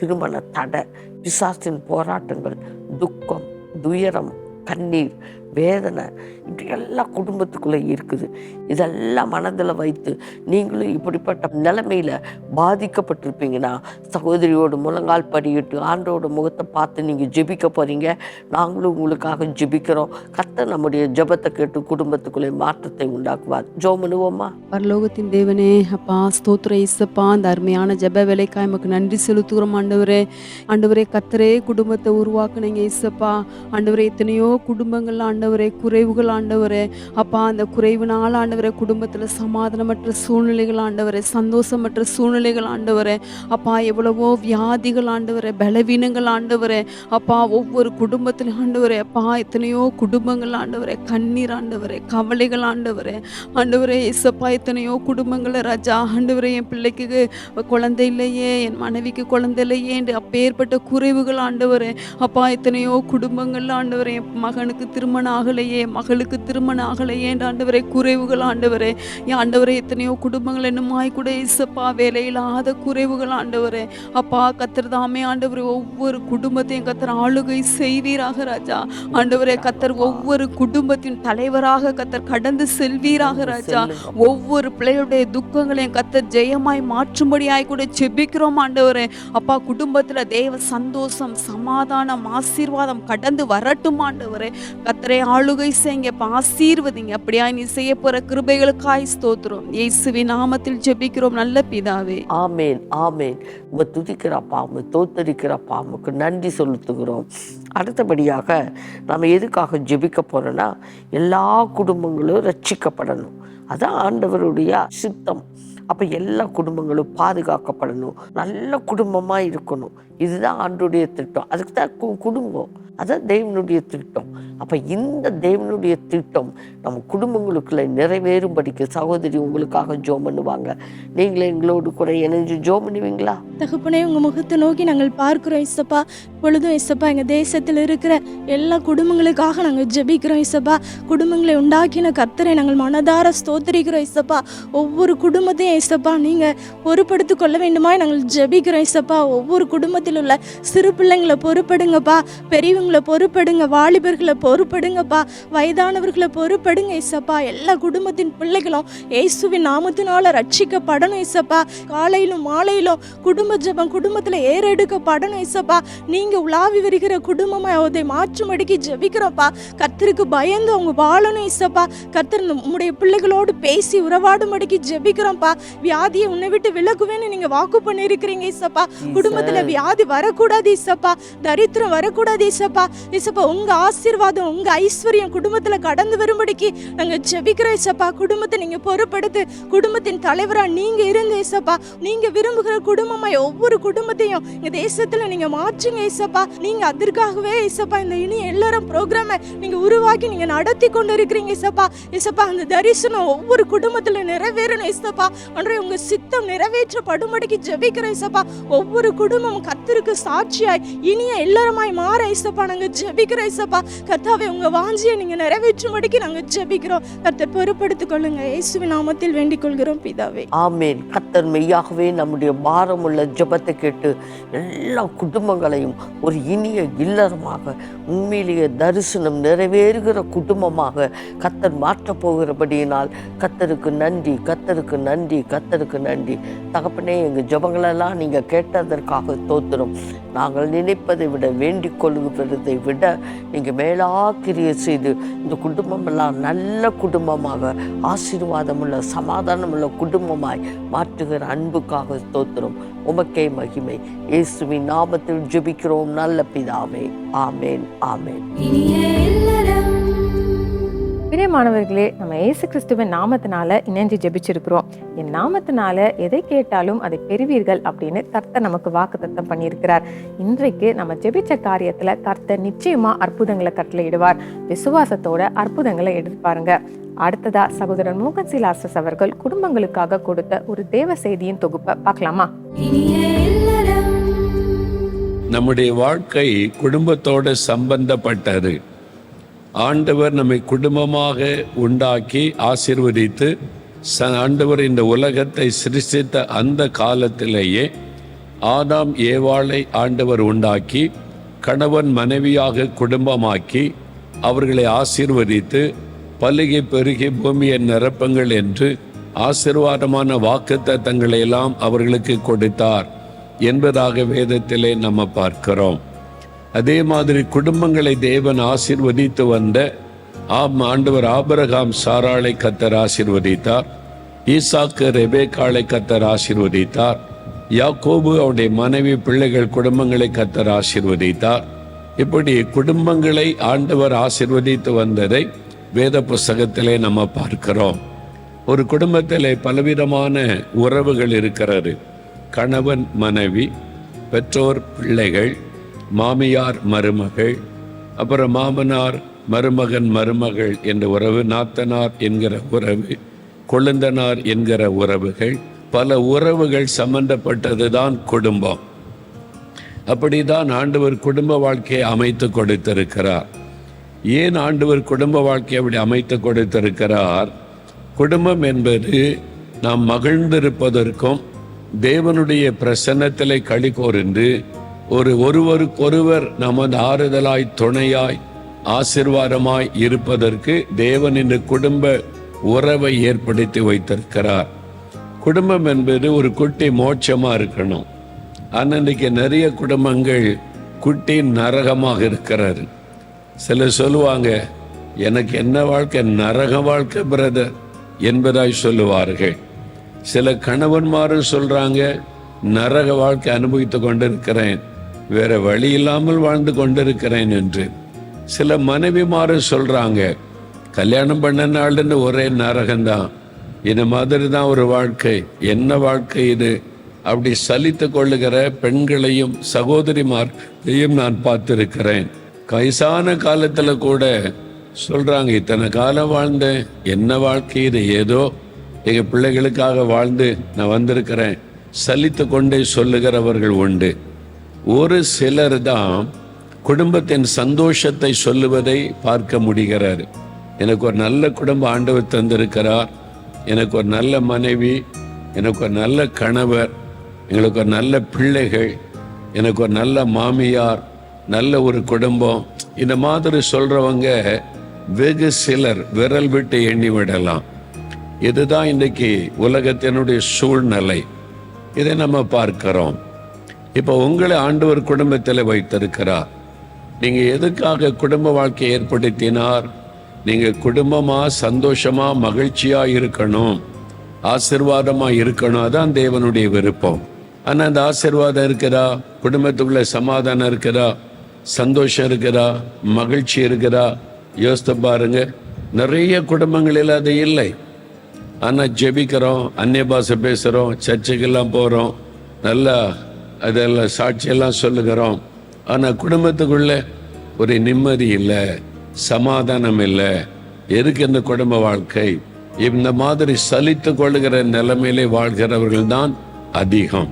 திருமண தடை, பிசாசின் போராட்டங்கள், துக்கம், துயரம், கண்ணீர், வேதனை, இப்படி எல்லாம் குடும்பத்துக்குள்ளே இருக்குது. இதெல்லாம் மனதில் வைத்து நீங்களும் இப்படிப்பட்ட நிலைமையில் பாதிக்கப்பட்டிருப்பீங்கன்னா சகோதரியோட முழங்கால் படியிட்டு ஆண்டோட முகத்தை பார்த்து நீங்கள் ஜெபிக்க போகிறீங்க. நாங்களும் உங்களுக்காக ஜெபிக்கிறோம். கர்த்தர் நம்முடைய ஜெபத்தை கேட்டு குடும்பத்துக்குள்ளே மாற்றத்தை உண்டாக்குவார். ஜெபம் பண்ணுவோமா? பரலோகத்தின் தேவனே, அப்பா ஸ்தோத்திர இயேசப்பா, அந்த அருமையான ஜெப வேலைக்காய் நமக்கு நன்றி செலுத்துகிறோம் ஆண்டவரே. ஆண்டவரே, கர்த்தரே குடும்பத்தை உருவாக்குனீங்க இயேசப்பா. ஆண்டவரே, எத்தனையோ குடும்பங்கள் ஆண்டவரே குறைவுகள் ஆண்டவரே, அப்பா அந்த குறைவுனால ஆண்டவரே குடும்பத்தில் சமாதானமற்ற சூழ்நிலைகள் ஆண்டவரே, சந்தோஷமற்ற சூழ்நிலைகள் ஆண்டவரே, அப்பா எவ்வளவோ வியாதிகள் ஆண்டவரே, பலவீனங்கள் ஆண்டவரே, அப்பா ஒவ்வொரு குடும்பத்திலும் ஆண்டவரே, அப்பா எத்தனையோ குடும்பங்கள் ஆண்டவரே, கண்ணீர் ஆண்டவரே, கவலைகள் ஆண்டவரே, ஆண்டவரே இசப்பா எத்தனையோ குடும்பங்கள் ராஜா ஆண்டவரே, என் பிள்ளைக்கு குழந்தை இல்லையே, என் மனைவிக்கு குழந்தை இல்லையே என்று அப்பேற்பட்ட குறைவுகள் ஆண்டவரே, அப்பா எத்தனையோ குடும்பங்கள் ஆண்டவரே, என் மகனுக்கு திருமணம் ஆகலையே, மகளுக்கு திருமணம் ஆகலையே என்ற ஆண்டவரே குறைவுகள் ஆண்டவரே. என் ஆண்டவரே எத்தனையோ குடும்பங்கள் என்னமாய் கூட இசப்பா வேலையில்லாத குறைவுகள் ஆண்டவரே. அப்பா கத்தர் தாமே ஆண்டவரே ஒவ்வொரு குடும்பத்தையும் கத்தர் ஆளுகை செய்வீராக ராஜா. ஆண்டவரே கத்தர் ஒவ்வொரு குடும்பத்தின் தலைவராக கத்தர் கடந்து செல்வீராக ராஜா. ஒவ்வொரு பிள்ளையுடைய துக்கங்களையும் கத்தர் ஜெயமாய் மாற்றும்படியாய் கூட செபிக்கிறோம் ஆண்டவரே. அப்பா குடும்பத்துல தேவ சந்தோஷம், சமாதானம், ஆசீர்வாதம் கடந்து வரட்டும் ஆண்டவரே. கத்தரை ஆளுகை செய்யுங்க, ஆசீர்வதிங்க. அப்படியா நீ செய்ய போற கிருபைகளுக்காய் ஸ்தோத்திரம். இயேசுவின் நாமத்தில் ஜெபிக்கிறோம் நல்ல பிதாவே. ஆமேன் ஆமேன். உங்க துதிக்கிறப்பா, உங்க தோத்தரிக்கிறப்பா, உமக்கு நன்றி செலுத்துகிறோம். அடுத்தபடியாக நம்ம எதுக்காக ஜெபிக்க போறோம்னா, எல்லா குடும்பங்களும் ரட்சிக்கப்படணும். அதான் ஆண்டவருடைய சித்தம். அப்போ எல்லா குடும்பங்களும் பாதுகாக்கப்படணும், நல்ல குடும்பமாக இருக்கணும். இதுதான் ஆண்டவருடைய திட்டம். அதுக்கு தான் குடும்பம், அதான் தேவனுடைய திட்டம். அப்போ இந்த தேவனுடைய திட்டம் நம்ம குடும்பங்களுக்குள்ள நிறைவேறும்படிக்கு சகோதரி உங்களுக்காக ஜோம் பண்ணுவாங்க. நீங்களே எங்களோடு கூட இணைஞ்சு ஜோம் பண்ணுவீங்களா? தகப்பனே, உங்கள் முகத்தை நோக்கி நாங்கள் பார்க்கிறோம் இசப்பா. பொழுதும் இசப்பா எங்கள் தேசத்தில் இருக்கிற எல்லா குடும்பங்களுக்காக நாங்கள் ஜெபிக்கிறோம் இசப்பா. குடும்பங்களை உண்டாக்கின கர்த்தரை நாங்கள் மனதார ஸ்தோத்திரிக்கிறோம் இசப்பா. ஒவ்வொரு குடும்பத்தையும் இசப்பா நீங்கள் பொறுப்படுத்திக் கொள்ள வேண்டுமாய் நாங்கள் ஜெபிக்கிறோம் இசப்பா. ஒவ்வொரு குடும்பத்தில் உள்ள சிறு பிள்ளைங்களை பொறுப்படுங்கப்பா, பெரியவங்களை பொறுப்படுங்க, வாலிபர்களை பொறுப்படுங்கப்பா, வயதானவர்களை பொறுப்படுங்க இசப்பா. எல்லா குடும்பத்தின் பிள்ளைகளும் இயேசுவின் நாமத்தினால ரட்சிக்கப்படணும் இசப்பா. காலையிலும் மாலையிலும் குடும்ப ஜெபம் குடும்பத்தில் ஏறெடுக்கப்படணும் இசப்பா. நீங்க உலாவி வருகிற குடும்பமா அதை மாற்றும்படிக்கு ஜெபிக்கிறோம்ப்பா. கர்த்தருக்கு பயந்து அவங்க வாழணும் இசப்பா. கர்த்தர் உங்களுடைய பிள்ளைகளோடு பேசி உறவாடும்படிக்கு ஜெபிக்கிறோம்ப்பா. வியாதியை உன்னை விட்டு விலகுவேன்னு நீங்க வாக்கு பண்ணிருக்கிறீங்க இசப்பா. குடும்பத்துல வியாதி வரக்கூடாது இசப்பா, தரித்திரம் வரக்கூடாது இசப்பா. இசப்பா உங்க ஆசீர்வாதம், உங்க ஐஸ்வர்யம் குடும்பத்துல கடந்து வரும்படிக்கு நாங்க ஜெபிக்கிறோம் இசப்பா. குடும்பத்தை நீங்க பொறுப்படுத்து, குடும்பத்தின் தலைவரா நீங்க இருந்து இசப்பா. நீங்க விரும்புகிற குடும்பமாய் ஒவ்வொரு குடும்பத்தையும் எங்க தேசத்துல நீங்க மாற்றுங்க இசப்பா. நீங்க அதற்காகவே இசப்பா இந்த இனி எல்லாரும் ப்ரோக்ராமை நீங்க உருவாக்கி நீங்க நடத்தி கொண்டு இருக்கிறீங்க இசப்பா. இசப்பா அந்த தரிசனம் ஒவ்வொரு குடும்பத்துல நிறைவேறணும் இசப்பா. அன்றைய உங்க சித்தம் நிறைவேற்றப்படும்படிக்கு ஜெபிக்கிறோம் இசப்பா. ஒவ்வொரு குடும்பமும் கர்த்தருக்கு சாட்சியாய் இனிய எல்லாருமாய் மாற இசப்பா நாங்க ஜெபிக்கிறோம் இசப்பா. கர்த்தாவே உங்க வாஞ்சியை நீங்க நிறைவேற்றும்படிக்கு நாங்க ஜெபிக்கிறோம். கர்த்தர் பொறுப்படுத்திக் கொள்ளுங்க, இயேசுவின் நாமத்தில் வேண்டிக் கொள்கிறோம் பிதாவே. ஆமேன். கர்த்தர் மெய்யாகவே நம்முடைய பாரமுள்ள ஜெபத்தை கேட்டு எல்லா குடும்பங்களையும் ஒரு இனிய இல்லறமாக, உண்மையிலேயே தரிசனம் நிறைவேறுகிற குடும்பமாக கர்த்தர் மாற்றப் போகிறபடியினால் கர்த்தருக்கு நன்றி, கர்த்தருக்கு நன்றி, கர்த்தருக்கு நன்றி. தகப்பனே, எங்கள் ஜெபங்களெல்லாம் நீங்கள் கேட்டதற்காக தோத்துறோம். நாங்கள் நினைப்பதை விட வேண்டிக் கொள்ளுகிறதை விட நீங்கள் மேலாக்கிரிய செய்து இந்த குடும்பமெல்லாம் நல்ல குடும்பமாக, ஆசீர்வாதமுள்ள சமாதானமுள்ள குடும்பமாய் மாற்றுகிற அன்புக்காக ஸ்தோத்திரம். உமக்கே மகிமை. இயேசுவின் நாமத்தில் ஜெபிக்கிறோம் நல்ல பிதாவே. ஆமேன் ஆமேன். பிரியமானவர்களே, நம்ம இயேசு கிறிஸ்துவின் நாமத்தினால இணைஞ்சு ஜெபிச்சிருக்கிறோம். என் நாமத்தினால எதை கேட்டாலும் அதை பெறுவீர்கள் அப்படின்னு கர்த்தர் நமக்கு வாக்குத்தத்தம் பண்ணியிருக்கிறார். இன்றைக்கு நம்ம ஜெபிச்ச காரியத்துல கர்த்தர் நிச்சயமா அற்புதங்களை கட்டளையிடுவார். விசுவாசத்தோட அற்புதங்களை எதிர்பாருங்க. அடுத்ததா சகோதரன் மோகன் சிலாசஸ் அவர்கள் குடும்பங்களுக்காக கொடுத்த ஒரு தேவ செய்தியின் தொகுப்பை பார்க்கலாமா? நம்முடைய வாழ்க்கை குடும்பத்தோட சம்பந்தப்பட்டது. ஆண்டவர் நம்மை குடும்பமாக உண்டாக்கி ஆசீர்வதித்து ஆண்டவர் இந்த உலகத்தை சிருஷ்டித்த அந்த காலத்திலேயே ஆதாம் ஏவாளை ஆண்டவர் உண்டாக்கி கணவன் மனைவியாக குடும்பமாக்கி அவர்களை ஆசீர்வதித்து பலுகி பெருகி பூமியை நிரப்புங்கள் என்று ஆசீர்வாதமான வாக்குத்தத்தங்களை எல்லாம் அவர்களுக்கு கொடுத்தார் என்பதாக வேதத்திலே நம்ம பார்க்கிறோம். அதே மாதிரி குடும்பங்களை தேவன் ஆசீர்வதித்து வந்த ஆண்டவர் ஆபிரகாம் சாராளை கர்த்தர் ஆசீர்வதித்தார். ஈசாக்கு ரெபேக்காளை கர்த்தர் ஆசீர்வதித்தார். யாக்கோபு அவருடைய மனைவி பிள்ளைகள் குடும்பங்களை கர்த்தர் ஆசீர்வதித்தார். இப்படி குடும்பங்களை ஆண்டவர் ஆசீர்வதித்து வந்ததை வேத புஸ்தகத்திலே நம்ம பார்க்கிறோம். ஒரு குடும்பத்திலே பலவிதமான உறவுகள் இருக்கிறது. கணவன் மனைவி, பெற்றோர் பிள்ளைகள், மாமியார் மருமகள், அப்புறம் மாமனார் மருமகன் மருமகள் என்ற உறவு, நாத்தனார் என்கிற உறவு, கொழுந்தனார் என்கிற உறவுகள், பல உறவுகள் சம்பந்தப்பட்டது தான் குடும்பம். அப்படிதான் ஆண்டவர் குடும்ப வாழ்க்கையை அமைத்து கொடுத்திருக்கிறார். ஏன் ஆண்டவர் குடும்ப வாழ்க்கையை அப்படி அமைத்து கொடுத்திருக்கிறார்? குடும்பம் என்பது நாம் மகிழ்ந்திருப்பதற்கும் தேவனுடைய பிரசன்னத்திலே களி கூர்ந்து ஒருவருக்கொருவர் நமது ஆறுதலாய், துணையாய், ஆசீர்வாதமாய் இருப்பதற்கு தேவன் இந்த குடும்ப உறவை ஏற்படுத்தி வைத்திருக்கிறார். குடும்பம் என்பது ஒரு குட்டி மோட்சமா இருக்கணும். ஆனால் இன்னைக்கு நிறைய குடும்பங்கள் குட்டி நரகமாக இருக்கிறாரு. சிலர் சொல்லுவாங்க, எனக்கு என்ன வாழ்க்கை, நரக வாழ்க்கை பிரதர் என்பதாய் சொல்லுவார்கள். சில கணவன்மாரும் சொல்றாங்க, நரக வாழ்க்கை அனுபவித்து கொண்டிருக்கிறேன், வேற வழி இல்லாமல் வாழ்ந்து கொண்டிருக்கிறேன் என்று. சில மனைவிமாரும் சொல்றாங்க, கல்யாணம் பண்ண நாள்னு ஒரே நரகம்தான், இந்த மாதிரி தான் ஒரு வாழ்க்கை, என்ன வாழ்க்கை இது, அப்படி சலித்து கொள்ளுகிற பெண்களையும் சகோதரிமார்களையும் நான் பார்த்திருக்கிறேன். வயசான காலத்துல கூட சொல்றாங்க, இத்தனை காலம் வாழ்ந்தேன், என்ன வாழ்க்கை இது, ஏதோ எங்க பிள்ளைகளுக்காக வாழ்ந்து நான் வந்திருக்கிறேன், சலித்து கொண்டே சொல்லுகிறவர்கள் உண்டு. ஒரு சிலர் தான் குடும்பத்தின் சந்தோஷத்தை சொல்லுவதை பார்க்க முடிகிறார். எனக்கு ஒரு நல்ல குடும்ப ஆண்டவர் தந்திருக்கிறார், எனக்கு ஒரு நல்ல மனைவி, எனக்கு ஒரு நல்ல கணவர், எங்களுக்கு ஒரு நல்ல பிள்ளைகள், எனக்கு ஒரு நல்ல மாமியார், நல்ல ஒரு குடும்பம், இந்த மாதிரி சொல்றவங்க வெகு சிலர், விரல் விட்டு எண்ணி விடலாம். இதுதான் இன்னைக்கு உலகத்தினுடைய சூழ்நிலை. இதை நம்ம பார்க்கிறோம். இப்போ உங்களை ஆண்டவர் குடும்பத்தில் வைத்திருக்கிறார். நீங்க எதுக்காக குடும்ப வாழ்க்கையை ஏற்படுத்தினார்? நீங்க குடும்பமா, சந்தோஷமா, மகிழ்ச்சியா இருக்கணும், ஆசீர்வாதமா இருக்கணும். அதான் தேவனுடைய விருப்பம். ஆனா அந்த ஆசீர்வாதம் இருக்கிறா, குடும்பத்துக்குள்ள சமாதானம் இருக்கிறா, சந்தோஷம் இருக்கிறா, மகிழ்ச்சி இருக்கிறா? யோசித்து பாருங்க. நிறைய குடும்பங்களில் அது இல்லை. ஆனா ஜெபிக்கிறோம், அந்நிய பாஷை பேசுறோம், சர்ச்சுக்கெல்லாம் போறோம், நல்லா அதெல்லாம் சாட்சியெல்லாம் சொல்லுகிறோம். ஆனா குடும்பத்துக்குள்ள ஒரு நிம்மதி இல்லை, சமாதானம் இல்லை. எதுக்கு இந்த குடும்ப வாழ்க்கை? இந்த மாதிரி சலித்து கொள்ளுகிற நிலைமையிலே வாழ்கிறவர்கள் தான் அதிகம்.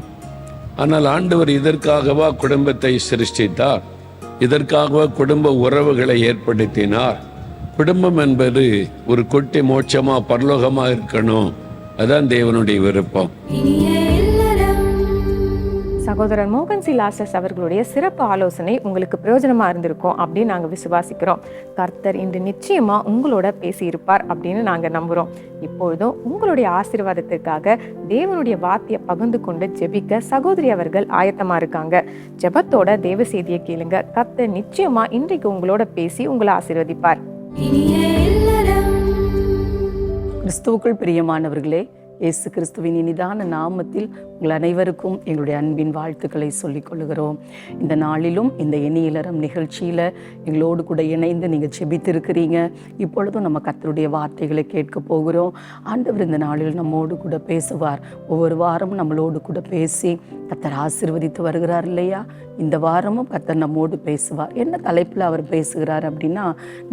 ஆனால் ஆண்டவர் இதற்காகவா குடும்பத்தை சிருஷ்டித்தார்? இதற்காகவா குடும்ப உறவுகளை ஏற்படுத்தினார்? குடும்பம் என்பது ஒரு குட்டி மோட்சமா, பரலோகமா இருக்கணும். அதான் தேவனுடைய விருப்பம். சகோதரர் மோகன் சி லாசஸ் அவர்களுடைய சிறப்பு ஆலோசனை உங்களுக்கு பிரயோஜனமா இருந்திருக்கும் அப்படின்னு நாங்க விசுவாசிக்கிறோம். கர்த்தர் இன்று நிச்சயமா உங்களோட பேசியிருப்பார் அப்படின்னு நாங்க நம்புறோம். இப்பொழுதும் உங்களுடைய ஆசீர்வாதத்திற்காக தேவனுடைய வார்த்தையை பகிர்ந்து கொண்டு ஜெபிக்க சகோதரி அவர்கள் ஆயத்தமா இருக்காங்க. ஜெபத்தோட தேவ செய்தியை கேளுங்க. கர்த்தர் நிச்சயமா இன்றைக்கு உங்களோட பேசி உங்களை ஆசீர்வதிப்பார். கிறிஸ்துவுக்குள் பிரியமானவர்களே, இயேசு கிறிஸ்துவின் இனிதான நாமத்தில் உங்கள் அனைவருக்கும் எங்களுடைய அன்பின் வாழ்த்துக்களை சொல்லிக் கொள்கிறோம். இந்த நாளிலும் இந்த இனியலரம் நிகழ்ச்சியில் எங்களோடு கூட இணைந்து நீங்கள் செபித்திருக்கிறீங்க. இப்பொழுதும் நம்ம கர்த்தருடைய வார்த்தைகளை கேட்க போகிறோம். ஆண்டவர் இந்த நாளில் நம்மோடு கூட பேசுவார். ஒவ்வொரு வாரமும் நம்மளோடு கூட பேசி கர்த்தர் ஆசீர்வதித்து வருகிறார் இல்லையா? இந்த வாரமும் கர்த்தர் நம்மோடு பேசுவார். என்ன தலைப்பில் அவர் பேசுகிறார் அப்படின்னா,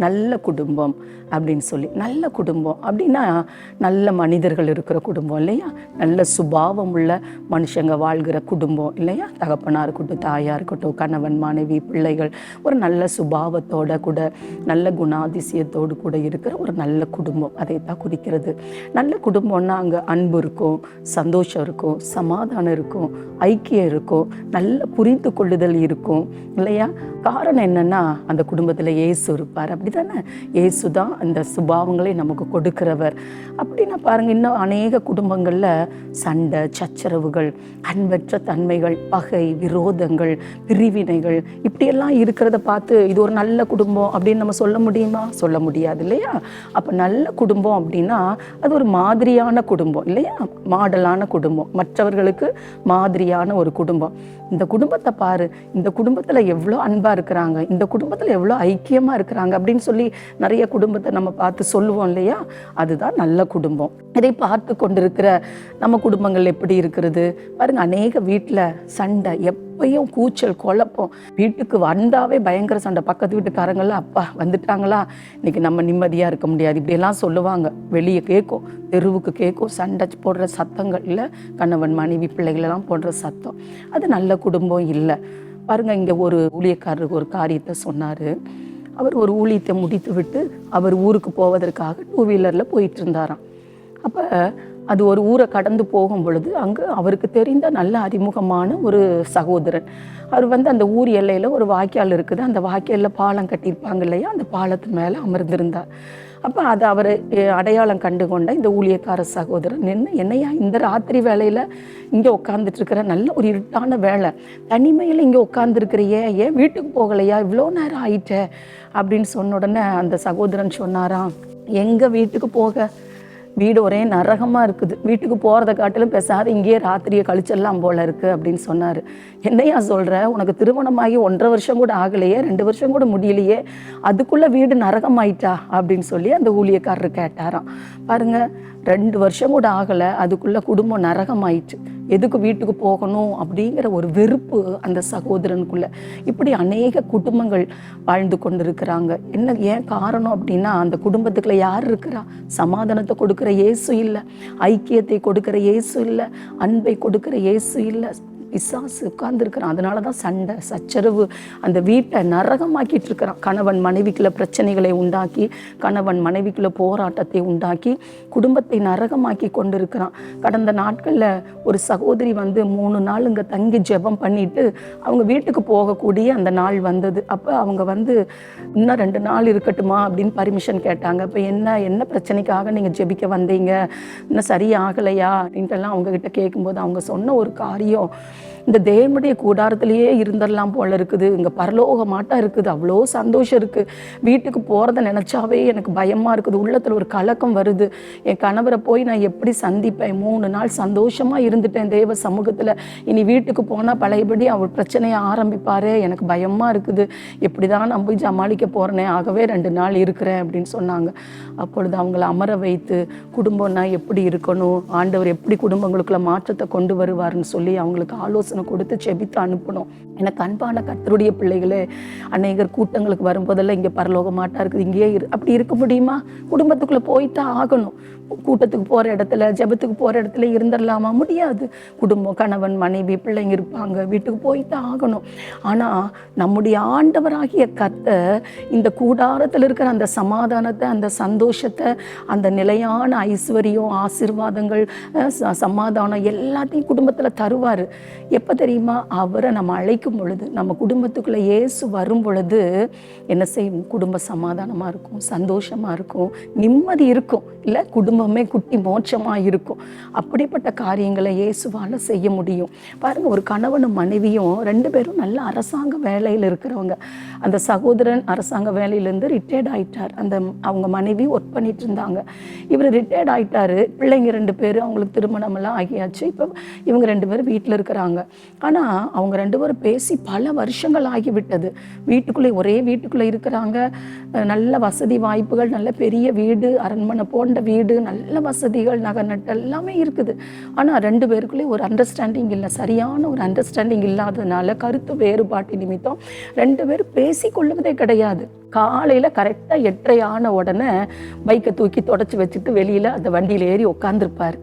நல்ல குடும்பம் அப்படின்னு சொல்லி. நல்ல குடும்பம் அப்படின்னா நல்ல மனிதர்கள் இருக்கிற குடும்பம் இல்லையா? நல்ல சுபாவம் உள்ள மனுஷங்க வாழ்கிற குடும்பம் இல்லையா? தகப்பனாக இருக்கட்டும், தாயாக இருக்கட்டும், கணவன், மனைவி, பிள்ளைகள், ஒரு நல்ல சுபாவத்தோட கூட, நல்ல குணாதிசயத்தோடு கூட இருக்கிற ஒரு நல்ல குடும்பம், அதை தான் குறிக்கிறது. நல்ல குடும்பம்னா அங்கே அன்பு இருக்கும், சந்தோஷம் இருக்கும், சமாதானம் இருக்கும், ஐக்கியம் இருக்கும், நல்ல புரிந்து கொள்ளுதல் இருக்கும் இல்லையா? காரணம் என்னன்னா, அந்த குடும்பத்தில் இயேசு இருப்பார். அப்படி தானே? இயேசு தான் அந்த சுபாவங்களை நமக்கு கொடுக்கிறவர். அப்படின்னா பாருங்க, இன்னும் அநேக குடும்பங்களில் சண்டை, சச்சரவுகள், அன்பற்ற தன்மைகள், பகை, விரோதங்கள், பிரிவினைகள் இப்படியெல்லாம் இருக்கிறத பார்த்து இது ஒரு நல்ல குடும்பம் அப்படின்னு நம்ம சொல்ல முடியுமா? சொல்ல முடியாது இல்லையா? அப்போ நல்ல குடும்பம் அப்படின்னா அது ஒரு மாதிரியான குடும்பம் இல்லையா? மாடலான குடும்பம், மற்றவர்களுக்கு மாதிரியான ஒரு குடும்பம். இந்த குடும்பத்தை பாரு, இந்த குடும்பத்தில் எவ்வளோ அன்பாக இருக்கிறாங்க, இந்த குடும்பத்தில் எவ்வளோ ஐக்கியமாக இருக்கிறாங்க அப்படின்னு சொல்லி நிறைய குடும்பத்தை நம்ம பார்த்து சொல்லுவோம் இல்லையா? அதுதான் நல்ல குடும்பம். இதை பார்த்து கொண்டிருக்கிற நம்ம குடும்பங்கள் எப்படி இருக்கிறது பாருங்க. அநேக வீட்டில் சண்டை, எப்பயும் கூச்சல், குழப்பம். வீட்டுக்கு வந்தாவே பயங்கர சண்டை. பக்கத்து வீட்டுக்காரங்களாம், அப்பா வந்துட்டாங்களா, இன்னைக்கு நம்ம நிம்மதியாக இருக்க முடியாது, இப்படியெல்லாம் சொல்லுவாங்க. வெளியே கேட்கும், தெருவுக்கு கேட்கும், சண்டை போடுற சத்தங்கள் இல்லை, கணவன் மனைவி பிள்ளைகளெல்லாம் போடுற சத்தம். அது நல்ல குடும்பம் இல்லை. பாருங்க, இங்கே ஒரு ஊழியக்காரருக்கு ஒரு காரியத்தை சொன்னார். அவர் ஒரு ஊழியத்தை முடித்து விட்டு அவர் ஊருக்கு போவதற்காக 2 வீலரில் போயிட்டு இருந்தாராம். அப்போ அது ஒரு ஊரை கடந்து போகும் பொழுது அங்கே அவருக்கு தெரிந்த நல்ல அறிமுகமான ஒரு சகோதரன், அவர் அந்த ஊர் எல்லையில் ஒரு வாய்க்கால் இருக்குது, அந்த வாய்க்காலில் பாலம் கட்டியிருப்பாங்க இல்லையா, அந்த பாலத்து மேலே அமர்ந்திருந்தார். அப்போ அதை அவர் அடையாளம் கண்டு கொண்ட இந்த ஊழியக்கார சகோதரன் நின்று, என்னையா இந்த ராத்திரி வேலையில் இங்கே உட்காந்துட்டு இருக்கிற, நல்ல ஒரு இருட்டான வேலை, தனிமையில் இங்கே உட்காந்துருக்கிறியே, ஏன் வீட்டுக்கு போகலையா, இவ்வளோ நேரம் ஆயிட்ட அப்படின்னு சொன்ன உடனே அந்த சகோதரன் சொன்னாராம், எங்கள் வீட்டுக்கு போக, வீடு ஒரே நரகமாக இருக்குது, வீட்டுக்கு போகிறத காட்டிலும் பேசாத இங்கேயே ராத்திரியை கழிச்சிடலாம் போல இருக்குது அப்படின்னு சொன்னார். என்னையா சொல்கிற, உனக்கு திருமணமாகி 1.5 வருஷம் கூட ஆகலையே, 2 வருஷம் கூட முடியலையே, அதுக்குள்ளே வீடு நரகமாயிட்டா அப்படின்னு சொல்லி அந்த ஊழியக்காரர் கேட்டாராம். பாருங்கள், 2 வருஷம் கூட ஆகலை, அதுக்குள்ளே குடும்பம் நரகமாயிட்டு, எதுக்கு வீட்டுக்கு போகணும் அப்படிங்கிற ஒரு வெறுப்பு அந்த சகோதரனுக்குள்ள. இப்படி அநேக குடும்பங்கள் வாழ்ந்து கொண்டிருக்கிறாங்க. ஏன் காரணம் அப்படின்னா, அந்த குடும்பத்துக்குள்ள யார் இருக்கிறா? சமாதானத்தை கொடுக்குற இயேசு இல்லை, ஐக்கியத்தை கொடுக்குற இயேசு இல்லை, அன்பை கொடுக்குற இயேசு இல்லை, பிசாசு உட்கார்ந்துருக்கிறான். அதனால தான் சண்டை சச்சரவு அந்த வீட்டை நரகமாக்கிட்டு இருக்கிறான். கணவன் மனைவிக்குள்ள பிரச்சனைகளை உண்டாக்கி, கணவன் மனைவிக்குள்ள போராட்டத்தை உண்டாக்கி குடும்பத்தை நரகமாக்கி கொண்டிருக்கிறான். கடந்த நாட்களில் ஒரு சகோதரி 3 நாள் இங்கே தங்கி ஜெபம் பண்ணிட்டு அவங்க வீட்டுக்கு போகக்கூடிய அந்த நாள் வந்தது. அப்போ அவங்க இன்னும் 2 நாள் இருக்கட்டுமா அப்படின்னு பர்மிஷன் கேட்டாங்க. இப்போ என்ன பிரச்சனைக்காக நீங்கள் ஜெபிக்க வந்தீங்க, இன்னும் சரியாகலையா அப்படின்ட்டுலாம் அவங்கக்கிட்ட கேட்கும்போது அவங்க சொன்ன ஒரு காரியம், இந்த தேவனுடைய கூடாரத்திலேயே இருந்துடலாம் போல இருக்குது, இங்கே பரலோகமாட்டா இருக்குது, அவ்வளோ சந்தோஷம் இருக்குது, வீட்டுக்கு போகிறத நினச்சாவே எனக்கு பயமாக இருக்குது, உள்ளத்தில் ஒரு கலக்கம் வருது, என் கணவரை போய் நான் எப்படி சந்திப்பேன், 3 நாள் சந்தோஷமாக இருந்துட்டேன் தேவ சமூகத்தில், இனி வீட்டுக்கு போனால் பழையபடி அவர் பிரச்சனையை ஆரம்பிப்பார், எனக்கு பயமாக இருக்குது, எப்படி தான் நான் போய் சமாளிக்க போகிறேனே, ஆகவே 2 நாள் இருக்கிறேன் அப்படின்னு சொன்னாங்க. அப்பொழுது அவங்கள அமர வைத்து குடும்பம்னா எப்படி இருக்கணும், ஆண்டவர் எப்படி குடும்பங்களுக்குள்ள மாற்றத்தை கொண்டு வருவார்னு சொல்லி அவங்களுக்கு ஆலோசனை கொடுத்து செபித்து அனுப்பணும். எனக்கு அன்பான கர்த்தருடைய பிள்ளைகளே, அநேகர் கூட்டங்களுக்கு வரும்போதெல்லாம் இங்கே பரலோகமாட்டா இருக்குது, இங்கேயே அப்படி இருக்க முடியுமா? குடும்பத்துக்குள்ளே போய்தான் ஆகணும். கூட்டத்துக்கு போகிற இடத்துல, ஜெபத்துக்கு போகிற இடத்துல இருந்துடலாமா? முடியாது. குடும்பம், கணவன் மனைவி பிள்ளைங்க இருப்பாங்க, வீட்டுக்கு போய்தான் ஆகணும். ஆனால் நம்முடைய ஆண்டவராகிய கர்த்தர் இந்த கூடாரத்தில் இருக்கிற அந்த சமாதானத்தை, அந்த சந்தோஷத்தை, அந்த நிலையான ஐஸ்வர்யம், ஆசீர்வாதங்கள், சமாதானம் எல்லாத்தையும் குடும்பத்தில் தருவார். எப்போ தெரியுமா? அவரை நம்ம அழைக்கும் பொழுது, நம்ம குடும்பத்துக்குள்ளே இயேசு வரும் பொழுது என்ன செய்யும்? குடும்ப சமாதானமாக இருக்கும், சந்தோஷமாக இருக்கும், நிம்மதி இருக்கும், இல்லை குடும்பமே குட்டி மோட்சமாக இருக்கும். அப்படிப்பட்ட காரியங்களை இயேசுவால் செய்ய முடியும். பாருங்கள், ஒரு கணவனும் மனைவியும் 2 பேரும் நல்ல அரசாங்க வேலையில் இருக்கிறவங்க. அந்த சகோதரன் அரசாங்க வேலையிலேருந்து ரிட்டையர்ட் ஆகிட்டார். அவங்க மனைவி ஒர்க் பண்ணிட்டு இருந்தாங்க. இவர் ரிட்டையர்ட் ஆகிட்டாரு. பிள்ளைங்க 2 பேர், அவங்களுக்கு திருமணமெல்லாம் ஆகியாச்சு. இப்போ இவங்க 2 பேரும் வீட்டில் இருக்கிறாங்க. ஆனால் அவங்க 2 பேரும் பேசி பல வருஷங்கள் ஆகிவிட்டது. ஒரே வீட்டுக்குள்ளே இருக்கிறாங்க. நல்ல வசதி வாய்ப்புகள், நல்ல பெரிய வீடு, அரண்மனை போன்ற வீடு, நல்ல வசதிகள், நகை நட்டு எல்லாமே இருக்குது. ஆனால் 2 பேருக்குள்ளே ஒரு அண்டர்ஸ்டாண்டிங் இல்லை, சரியான ஒரு அண்டர்ஸ்டாண்டிங் இல்லாததுனால கருத்து வேறுபாட்டு நிமித்தம் 2 பேரும் பேசி கொள்ளுவதே கிடையாது. காலையில் கரெக்டாக 8:30 ஆன உடனே பைக்கை தூக்கி தொடச்சி வச்சுட்டு வெளியில் அந்த வண்டியில் ஏறி உட்காந்துருப்பார்.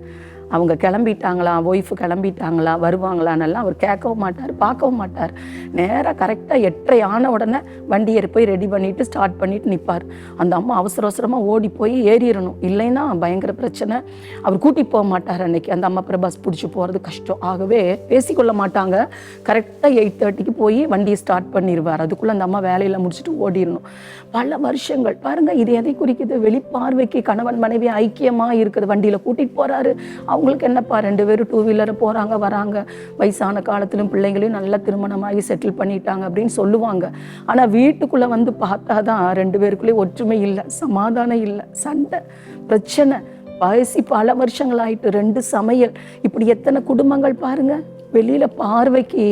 அவங்க கிளம்பிட்டாங்களா, ஒய்ஃபு கிளம்பிட்டாங்களா, வருவாங்களான்னெல்லாம் அவர் கேட்கவும் மாட்டார், பார்க்கவும் மாட்டார். நேராக கரெக்டாக 8:30 ஆன உடனே வண்டியை போய் ரெடி பண்ணிவிட்டு ஸ்டார்ட் பண்ணிவிட்டு நிற்பார். அந்த அம்மா அவசர அவசரமாக ஓடி போய் ஏறிடணும், இல்லைன்னா பயங்கர பிரச்சனை. அவர் கூட்டிகிட்டு போக மாட்டார் அன்னைக்கு. அந்த அம்மா அப்புறம் பஸ் பிடிச்சி போகிறது கஷ்டம். ஆகவே பேசிக்கொள்ள மாட்டாங்க. கரெக்டாக 8:30க்கு போய் வண்டியை ஸ்டார்ட் பண்ணிடுவார். அதுக்குள்ளே அந்த அம்மா வேலையில் முடிச்சுட்டு ஓடிடணும். பல வருஷங்கள் பாருங்கள். இது எதை குறிக்குது? வெளிப்பார்வைக்கு கணவன் மனைவி ஐக்கியமாக இருக்குது. வண்டியில் கூட்டிகிட்டு போகிறாரு. அவங்களுக்கு என்னப்பா, 2 பேரும் 2 வீலர் போகிறாங்க வராங்க, வயசான காலத்திலும் பிள்ளைங்களையும் நல்லா திருமணமாகி செட்டில் பண்ணிட்டாங்க அப்படின்னு சொல்லுவாங்க. ஆனால் வீட்டுக்குள்ளே பார்த்தா தான் 2 பேருக்குள்ளேயும் ஒற்றுமை இல்லை, சமாதானம் இல்லை, சண்டை, பிரச்சனை, வயசு பல வருஷங்கள் ஆயிட்டு, 2 சமையல், இப்படி எத்தனை குடும்பங்கள் பாருங்கள். வெளியில் பார்வைக்கு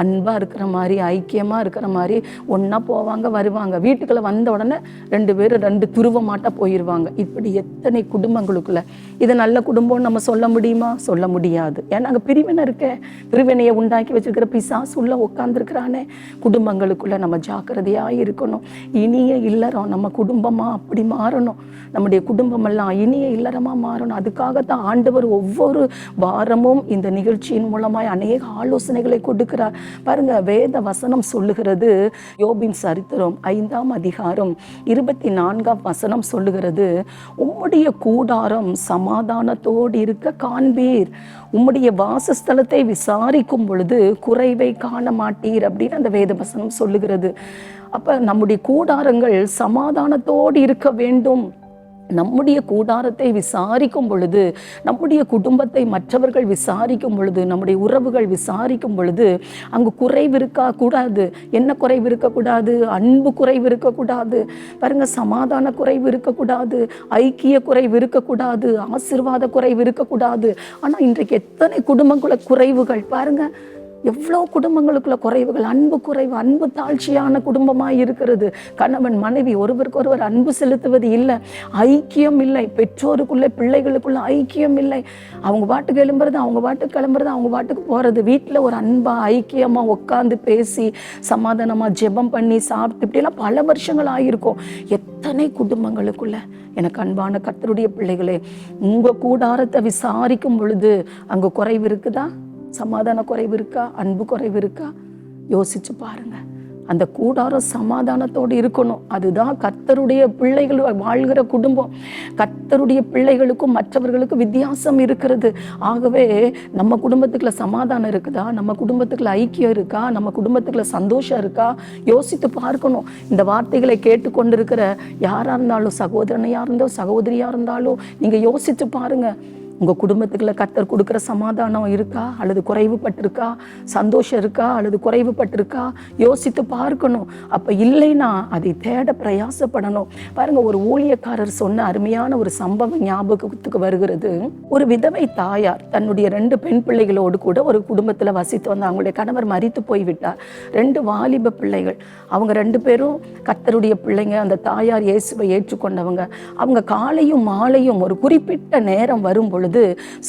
அன்பாக இருக்கிற மாதிரி, ஐக்கியமாக இருக்கிற மாதிரி ஒன்றா போவாங்க வருவாங்க. வீட்டுக்குள்ளே வந்த உடனே 2 பேரும் 2 துருவமாட்டா போயிடுவாங்க. இப்படி எத்தனை குடும்பங்களுக்குள்ள. இது நல்ல குடும்பம்னு நம்ம சொல்ல முடியுமா? சொல்ல முடியாது. ஏன்னா அங்கே பிரிவினை இருக்க, பிரிவினையை உண்டாக்கி வச்சிருக்கிற பிசாசு உள்ள உட்காந்துருக்கிறானே. குடும்பங்களுக்குள்ள நம்ம ஜாக்கிரதையாக இருக்கணும். இனிய இல்லறம் நம்ம குடும்பமாக அப்படி மாறணும். நம்முடைய குடும்பமெல்லாம் இனிய இல்லறமாக மாறணும். அதுக்காகத்தான் ஆண்டவர் ஒவ்வொரு வாரமும் இந்த நிகழ்ச்சியின் மூலமாய் அநேக ஆலோசனைகளை கொடுக்கிறார். பாருங்க, வேத வசனம் சொல்லுகிறது, யோபின் சரித்திரம் 5ஆம் அதிகாரம் 24ஆம் வசனம் சொல்லுகிறது, உம்முடைய கூடாரம் சமாதானத்தோடு இருக்க காண்பீர், உம்முடைய வாசஸ்தலத்தை விசாரிக்கும் பொழுது குறைவை காண மாட்டீர் அப்படின்னு அந்த வேத வசனம் சொல்லுகிறது. அப்ப நம்முடைய கூடாரங்கள் சமாதானத்தோடு இருக்க வேண்டும். நம்முடைய கூடாரத்தை விசாரிக்கும் பொழுது, நம்முடைய குடும்பத்தை மற்றவர்கள் விசாரிக்கும் பொழுது, நம்முடைய உறவுகள் விசாரிக்கும் பொழுது அங்கு குறைவு இருக்கக்கூடாது. என்ன குறைவு இருக்கக்கூடாது? அன்பு குறைவு இருக்கக்கூடாது. பாருங்க, சமாதான குறைவு இருக்கக்கூடாது, ஐக்கிய குறைவு இருக்கக்கூடாது, ஆசீர்வாத குறைவு இருக்கக்கூடாது. ஆனால் இன்றைக்கு எத்தனை குடும்பங்கள குறைவுகள் பாருங்க, எவ்வளோ குடும்பங்களுக்குள்ள குறைவுகள், அன்பு குறைவு, அன்பு தாழ்ச்சியான குடும்பமாக இருக்கிறது. கணவன் மனைவி ஒருவருக்கொருவர் அன்பு செலுத்துவது இல்லை, ஐக்கியம் இல்லை, பெற்றோருக்குள்ளே பிள்ளைகளுக்குள்ள ஐக்கியம் இல்லை. அவங்க பாட்டுக்கு எழும்புறது, அவங்க பாட்டுக்கு கிளம்புறது, அவங்க பாட்டுக்கு போகிறது. வீட்டில் ஒரு அன்பாக ஐக்கியமாக உட்காந்து பேசி சமாதானமாக ஜெபம் பண்ணி சாப்பிட்டு இப்படியெல்லாம் பல வருஷங்கள் ஆகியிருக்கும். எத்தனை குடும்பங்களுக்குள்ள எனக்கு அன்பான கர்த்தருடைய பிள்ளைகளே, உங்கள் கூடாரத்தை விசாரிக்கும் பொழுது அங்கே குறைவு இருக்குதா? சமாதான குறைவு இருக்கா? அன்பு குறைவு இருக்கா? யோசிச்சு பாருங்க. அந்த கூடாரம் சமாதானத்தோடு இருக்கணும். அதுதான் கர்த்தருடைய பிள்ளைகள் வாழ்கிற குடும்பம். கர்த்தருடைய பிள்ளைகளுக்கும் மற்றவர்களுக்கும் வித்தியாசம் இருக்கிறது. ஆகவே நம்ம குடும்பத்துக்குள்ள சமாதானம் இருக்குதா? நம்ம குடும்பத்துக்குள்ள ஐக்கியம் இருக்கா? நம்ம குடும்பத்துக்குள்ள சந்தோஷம் இருக்கா? யோசித்து பார்க்கணும். இந்த வார்த்தைகளை கேட்டுக்கொண்டிருக்கிற யாரா இருந்தாலும், சகோதரனையா இருந்தோ சகோதரியா இருந்தாலும், நீங்க யோசித்து பாருங்க. உங்கள் குடும்பத்துக்குள்ள கர்த்தர் கொடுக்குற சமாதானம் இருக்கா அல்லது குறைவுபட்டிருக்கா? சந்தோஷம் இருக்கா அல்லது குறைவுபட்டிருக்கா? யோசித்து பார்க்கணும். அப்போ இல்லைன்னா அதை தேட பிரயாசப்படணும். பாருங்க, ஒரு ஊழியக்காரர் சொன்ன அருமையான ஒரு சம்பவம் ஞாபகத்துக்கு வருகிறது. ஒரு விதவை தாயார் தன்னுடைய 2 பெண் பிள்ளைகளோடு கூட ஒரு குடும்பத்தில் வசித்து வந்தாங்க. அவங்களுடைய கணவர் மரித்து போய்விட்டார். 2 வாலிப பிள்ளைகள். அவங்க 2 பேரும் கர்த்தருடைய பிள்ளைங்க. அந்த தாயார் இயேசுவை ஏற்றுக்கொண்டவங்க. அவங்க காலையும் மாலையும் ஒரு குறிப்பிட்ட நேரம் வரும் பொழுது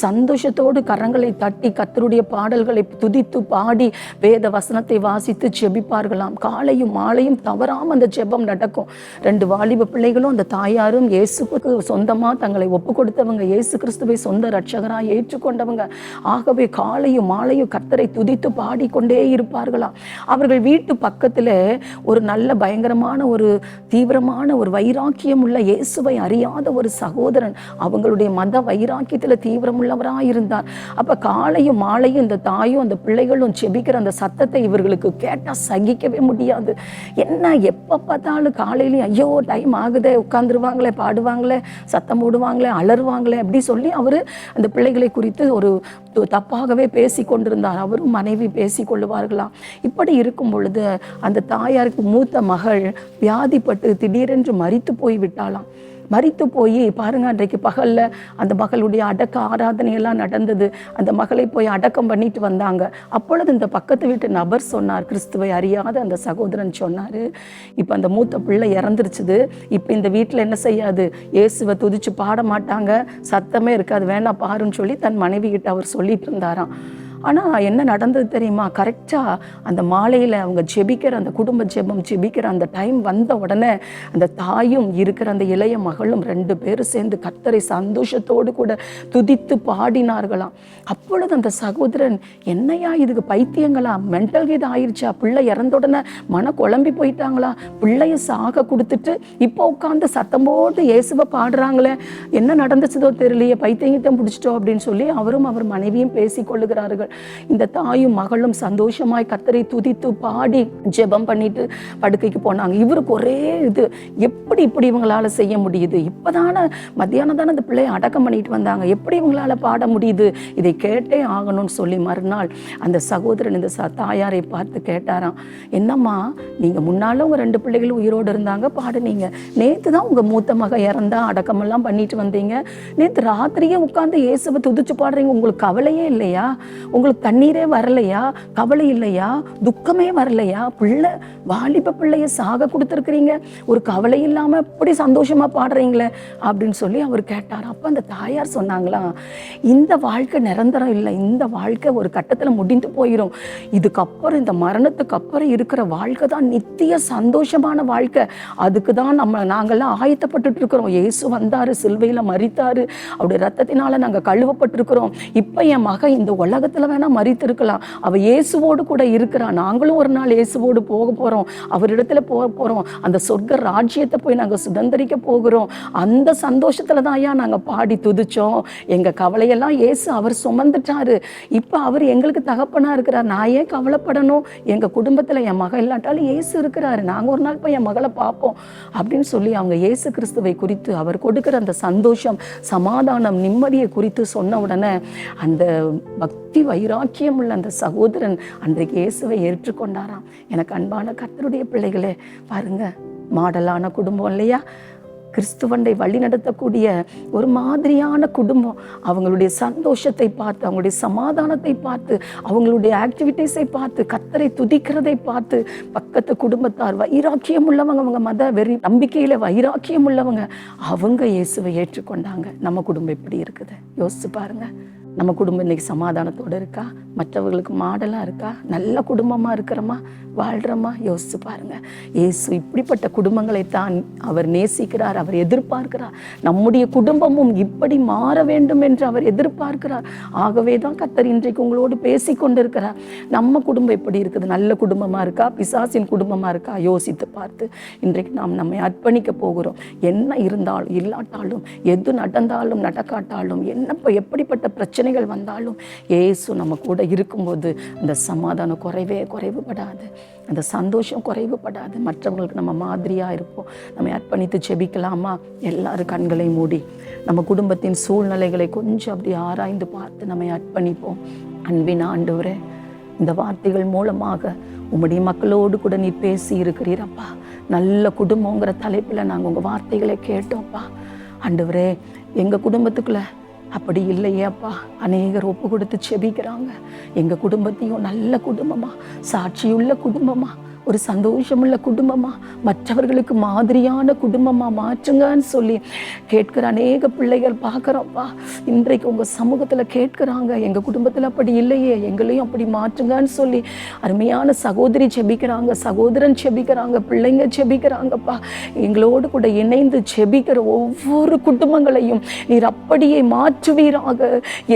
சந்தோஷத்தோடு கரங்களை தட்டி கர்த்தருடைய பாடல்களை துதித்து பாடி வேத வசனத்தை வாசித்து ஜெபிப்பார்களாம். காலையும் மாலையும் தவறாம அந்த ஜெபம் நடக்கும். 2 வாலிப பிள்ளைகளும் அந்த தாயாரும் இயேசுக்கு சொந்தமா தங்களை ஒப்பு கொடுத்தவங்க, இயேசு கிறிஸ்துவை சொந்த ரட்சகராய் ஏற்றுக்கொண்டவங்க. ஆகவே காலையும் மாலையும் கர்த்தரை துதித்து பாடிக்கொண்டே இருப்பார்களாம். அவர்கள் வீட்டு பக்கத்துல ஒரு நல்ல பயங்கரமான ஒரு தீவிரமான ஒரு வைராக்கியம் உள்ள இயேசுவை அறியாத ஒரு சகோதரன் அவங்களுடைய மத வைராக்கியத்தில் தீவிரம் உள்ளவராக இருந்தார். அப்ப காலையும் மாலையும் இந்த தாயும் அந்த பிள்ளைகளும் செபிக்கிற அந்த சத்தத்தை இவர்களுக்கு கேட்டா சகிக்கவே முடியாது. என்ன எப்ப பார்த்தாலும் காலையிலயும் ஐயோ டைம் ஆகுதே, உட்கார்ந்துருவாங்களே, பாடுவாங்களே, சத்தம் போடுவாங்களே, அலறுவாங்களே அப்படி சொல்லி அவரு அந்த பிள்ளைகளை குறித்து ஒரு தப்பாகவே பேசி கொண்டிருந்தார். அவரும் மனைவி பேசி கொள்ளுவார்களாம். இப்படி இருக்கும் பொழுது அந்த தாயாருக்கு மூத்த மகள் வியாதிப்பட்டு திடீரென்று மரித்து போய் விட்டாளாம். மரித்து போய் பாருங்க, அன்றைக்கு பகல்ல அந்த மகளுடைய அடக்க ஆராதனையெல்லாம் நடந்தது. அந்த மகளை போய் அடக்கம் பண்ணிட்டு வந்தாங்க. அப்பொழுது இந்த பக்கத்து வீட்டு நபர் சொன்னார், கிறிஸ்துவை அறியாத அந்த சகோதரன் சொன்னாரு, இப்போ அந்த மூத்த பிள்ளை இறந்துருச்சுது, இப்போ இந்த வீட்டில் என்ன செய்யாது, இயேசுவை துதிச்சு பாட மாட்டாங்க, சத்தமே இருக்காது, வேணா பாருன்னு சொல்லி தன் மனைவி கிட்ட அவர் சொல்லிட்டு இருந்தாராம். ஆனால் என்ன நடந்தது தெரியுமா? கரெக்டாக அந்த மாலையில் அவங்க ஜெபிக்கிற அந்த குடும்ப ஜெபம் ஜெபிக்கிற அந்த டைம் வந்த உடனே அந்த தாயும் இருக்கிற அந்த இளைய மகளும் 2 பேரும் சேர்ந்து கர்த்தரை சந்தோஷத்தோடு கூட துதித்து பாடினார்களாம். அப்பொழுது அந்த சகோதரன், என்னையா இதுக்கு பைத்தியங்களா, மென்டல் இது ஆயிடுச்சா, பிள்ளை இறந்த உடனே மன குழம்பி போயிட்டாங்களா, பிள்ளைய சாக கொடுத்துட்டு இப்போ உட்காந்து சத்தம் போட்டு இயேசுவை பாடுறாங்களே, என்ன நடந்துச்சதோ தெரியலையே, பைத்தியங்கிட்டம் பிடிச்சிட்டோம் அப்படின்னு சொல்லி அவரும் அவர் மனைவியும் பேசி கொள்ளுகிறார்கள். இந்த தாயும் மகளும் சந்தோஷமாய் கர்த்தரை துதித்து பாடி ஜெபம் பண்ணிட்டு படுக்கைக்கு போனாங்க. இவருக்கு ஒரே இது, எப்படி இப்படி இவங்களால செய்ய முடியுது, இப்பதானே மத்தியானம் தானே அந்த பிள்ளையை அடக்கம் பண்ணிட்டு வந்தாங்க, எப்படி இவங்களால பாட முடியுது, இதை கேட்டே ஆகணும்னு சொல்லி மறுநாள் அந்த சகோதரன் இந்த தாயாரை பார்த்து கேட்டாராம், என்னம்மா நீங்க முன்னால உங்க 2 பிள்ளைகளும் உயிரோடு இருந்தாங்க, பாடுனீங்க, நேத்து தான் உங்க மூத்த மக இறந்தா அடக்கமெல்லாம் பண்ணிட்டு வந்தீங்க, நேத்து ராத்திரியே உட்கார்ந்து இயேசுவை துதிச்சு பாடுறீங்க, உங்களுக்கு கவலையே இல்லையா, உங்களுக்கு கண்ணீரே வரலையா, கவலை இல்லையா, துக்கமே வரலையா, பிள்ளை வாலிப பிள்ளைய சாக கொடுத்துருக்கிறீங்க, ஒரு கவலை இல்லாம இப்படி சந்தோஷமா பாடுறீங்களே அப்படின்னு சொல்லி அவர் கேட்டார். அப்ப அந்த தாயார் சொன்னாங்களா, இந்த வாழ்க்கை நிரந்தரம் இல்லை, இந்த வாழ்க்கை ஒரு கட்டத்துல முடிந்து போயிடும், இதுக்கப்புறம் இந்த மரணத்துக்கு அப்புறம் இருக்கிற வாழ்க்கை தான் நித்திய சந்தோஷமான வாழ்க்கை, அதுக்கு தான் நாங்கெல்லாம் ஆயத்தப்பட்டு இருக்கிறோம், இயேசு வந்தாரு, சிலுவையில மரித்தாரு, அவருடைய ரத்தத்தினால நாங்க கழுவப்பட்டிருக்கிறோம், இப்ப என் மகன் இந்த உலகத்துல இடத்துல வேணா மரித்திருக்கலாம். அவ இயேசுவோடு கூட இருக்கிறா. நாங்களும் ஒரு நாள் இயேசுவோடு போக போறோம், அவரிடத்துல போக போறோம். அந்த சொர்க்க ராஜ்யத்தை போய் நாங்க சுதந்திரிக்க போகிறோம். அந்த சந்தோஷத்துல தான் ஐயா நாங்க பாடி துதிச்சோம். எங்க கவலையெல்லாம் இயேசு அவர் சுமந்துட்டாரு. இப்ப அவர் எங்களுக்கு தகப்பனா இருக்கிறார். நான் ஏன் கவலைப்படணும்? எங்க குடும்பத்துல என் மகள் இல்லாட்டாலும் இயேசு இருக்கிறாரு. நாங்க ஒரு நாள் போய் என் மகளை பார்ப்போம் அப்படின்னு சொல்லி அவங்க இயேசு கிறிஸ்துவை குறித்து அவர் கொடுக்கிற அந்த சந்தோஷம், சமாதானம், நிம்மதியை குறித்து சொன்ன உடனே அந்த பக்தி வைராக்கியம் உள்ள அந்த சகோதரன் அன்றைக்கு இயேசுவை ஏற்றுக்கொண்டாராம். எனக்கு அன்பான கர்த்தருடைய பிள்ளைகளே, பாருங்க, மாடலான குடும்பம் இல்லையா? கிறிஸ்துவண்டை வழி நடத்தக்கூடிய ஒரு மாதிரியான குடும்பம். அவங்களுடைய சந்தோஷத்தை பார்த்து, அவங்களுடைய சமாதானத்தை பார்த்து, அவங்களுடைய ஆக்டிவிட்டீஸை பார்த்து, கர்த்தரை துதிக்கிறதை பார்த்து பக்கத்து குடும்பத்தார் வைராக்கியம் உள்ளவங்க, அவங்க மத வெறி நம்பிக்கையில வைராக்கியம் உள்ளவங்க, அவங்க இயேசுவை ஏற்றுக்கொண்டாங்க. நம்ம குடும்பம் எப்படி இருக்குது யோசிச்சு பாருங்க. நம்ம குடும்பம் இன்னைக்கு சமாதானத்தோடு இருக்கா? மற்றவர்களுக்கு மாடலாக இருக்கா? நல்ல குடும்பமாக இருக்கிறோமா? வாழ்கிறோமா? யோசிச்சு பாருங்க. இயேசு இப்படிப்பட்ட குடும்பங்களை தான் அவர் நேசிக்கிறார், அவர் எதிர்பார்க்கிறார். நம்முடைய குடும்பமும் இப்படி மாற வேண்டும் என்று அவர் எதிர்பார்க்கிறார். ஆகவே தான் கர்த்தர் இன்றைக்கு உங்களோடு பேசி கொண்டிருக்கிறார். நம்ம குடும்பம் எப்படி இருக்குது? நல்ல குடும்பமாக இருக்கா? பிசாசின் குடும்பமாக இருக்கா? யோசித்து பார்த்து இன்றைக்கு நாம் நம்மை அர்ப்பணிக்க போகிறோம். என்ன இருந்தாலும் இல்லாட்டாலும், எது நடந்தாலும் நடக்காட்டாலும், எப்படிப்பட்ட பிரச்சனைகள் வந்தாலும் இயேசு நம்ம கூட இருக்கும்போது அந்த சமாதானம் குறைவுபடாது, அந்த சந்தோஷம் குறைவுபடாது. மற்றவங்களுக்கு நம்ம மாதிரியாக இருப்போம். நம்ம அர்ப்பணித்து செபிக்கலாமா? எல்லாரும் கண்களை மூடி நம்ம குடும்பத்தின் சூழ்நிலைகளை கொஞ்சம் அப்படி ஆராய்ந்து பார்த்து நம்ம அர்ப்பணிப்போம். அன்பின் ஆண்டவரே, இந்த வார்த்தைகள் மூலமாக உம்முடைய மக்களோடு கூட நீ பேசி இருக்கிறீரப்பா. நல்ல குடும்பங்கிற தலைப்பில் நாங்கள் உங்கள் வார்த்தைகளை கேட்டோம்ப்பா. ஆண்டவரே, எங்கள் குடும்பத்துக்குள்ள அப்படி இல்லையே அப்பா. அநேகர் ஒப்பு கொடுத்து செபிக்கிறாங்க. எங்கள் குடும்பத்தையும் நல்ல குடும்பமா, சாட்சியுள்ள குடும்பமா, ஒரு சந்தோஷமுள்ள குடும்பமா, மற்றவர்களுக்கு மாதிரியான குடும்பமா மாற்றுங்கன்னு சொல்லி கேட்கிற அநேக பிள்ளைகள் பார்க்குறோம்ப்பா. இன்றைக்கு உங்கள் சமூகத்தில் கேட்குறாங்க, எங்கள் குடும்பத்தில் அப்படி இல்லையே, எங்களையும் அப்படி மாற்றுங்கன்னு சொல்லி அருமையான சகோதரி செபிக்கிறாங்க, சகோதரன் செபிக்கிறாங்க, பிள்ளைங்க செபிக்கிறாங்கப்பா. எங்களோடு கூட இணைந்து செபிக்கிற ஒவ்வொரு குடும்பங்களையும் நீர் அப்படியே மாற்றுவீராக.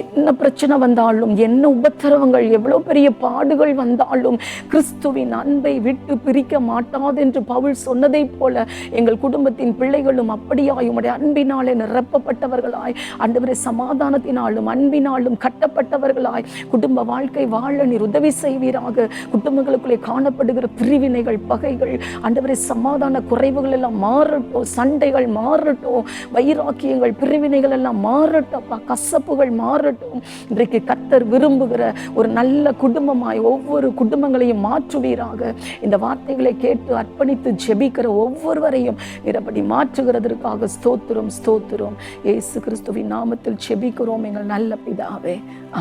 என்ன பிரச்சனை வந்தாலும், என்ன உபத்திரவங்கள், எவ்வளோ பெரிய பாடுகள் வந்தாலும் கிறிஸ்துவின் அன்பை விட்டு பிரிக்க மாட்டாது என்று பவுல் சொன்னதை போல எங்கள் குடும்பத்தின் பிள்ளைகளும் அப்படியாய் உம்முடைய அன்பினாலே நிரப்பப்பட்டவர்களாய், ஆண்டவரே, சமாதானத்தினாலும் அன்பினாலும் கட்டப்பட்டவர்களாய் குடும்ப வாழ்க்கை வாழ நீர் உதவி செய்வீராக. குடும்பங்களுக்குள்ளே காணப்படுகிற பிரிவினைகள், பகைகள், ஆண்டவரே, சமாதான குறைவுகள் எல்லாம் மாறட்டும், சண்டைகள் மாறட்டும், வைராக்கியங்கள், பிரிவினைகள் எல்லாம் மாறட்டும், கசப்புகள் மாறட்டும். இன்றைக்கு கர்த்தர் விரும்புகிற ஒரு நல்ல குடும்பமாய் ஒவ்வொரு குடும்பங்களையும் மாற்றுவீராக. இந்த வார்த்தைகளை கேட்டு அர்ப்பணித்து ஜெபிக்கிற ஒவ்வொருவரையும் நிரப்படி மாற்றுகிறதற்காக ஸ்தோத்திரம், ஸ்தோத்திரம். இயேசு கிறிஸ்துவின் நாமத்தில் ஜெபிக்கிறோம் எங்கள் நல்ல பிதாவே,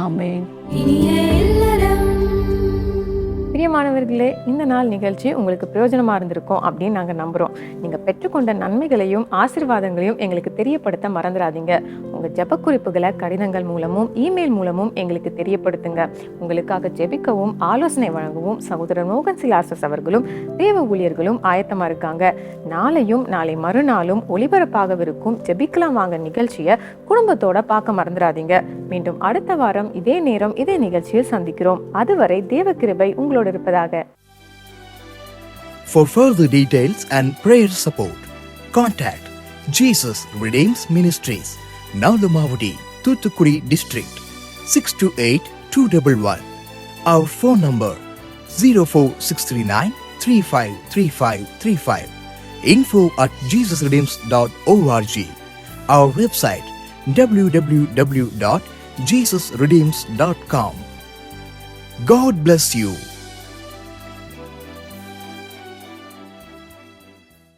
ஆமென். பிரியமானவர்களே, இந்த நாள் நிகழ்ச்சி உங்களுக்கு பிரயோஜனமாக இருந்திருக்கும் அப்படின்னு நாங்கள் நம்புகிறோம். நீங்கள் பெற்றுக்கொண்ட நன்மைகளையும் ஆசீர்வாதங்களையும் எங்களுக்கு தெரியப்படுத்த மறந்துடாதீங்க. உங்கள் ஜெப குறிப்புகளை கடிதங்கள் மூலமும் இமெயில் மூலமும் எங்களுக்கு தெரியப்படுத்துங்க. உங்களுக்காக ஜெபிக்கவும் ஆலோசனை வழங்கவும் சகோதரர் மோகன் சிலாசஸ் அவர்களும் தேவ ஊழியர்களும் ஆயத்தமாக இருக்காங்க. நாளையும் நாளை மறுநாளும் ஒளிபரப்பாகவிருக்கும் ஜெபிக்கலாம் வாங்க நிகழ்ச்சியை குடும்பத்தோட பார்க்க மறந்துடாதீங்க. மீண்டும் அடுத்த வாரம் இதே நேரம் இதே நிகழ்ச்சியில் சந்திக்கிறோம். அதுவரை தேவ கிருபை உங்களோட இருப்பதாக. For further details and prayer support, contact Jesus Redeems Ministries, Nalumavudi, Thoothukudi District, 628-211. Our phone number 04639 353535. info@jesusredeems.org. Our website www.jesusredeems.com. God bless you.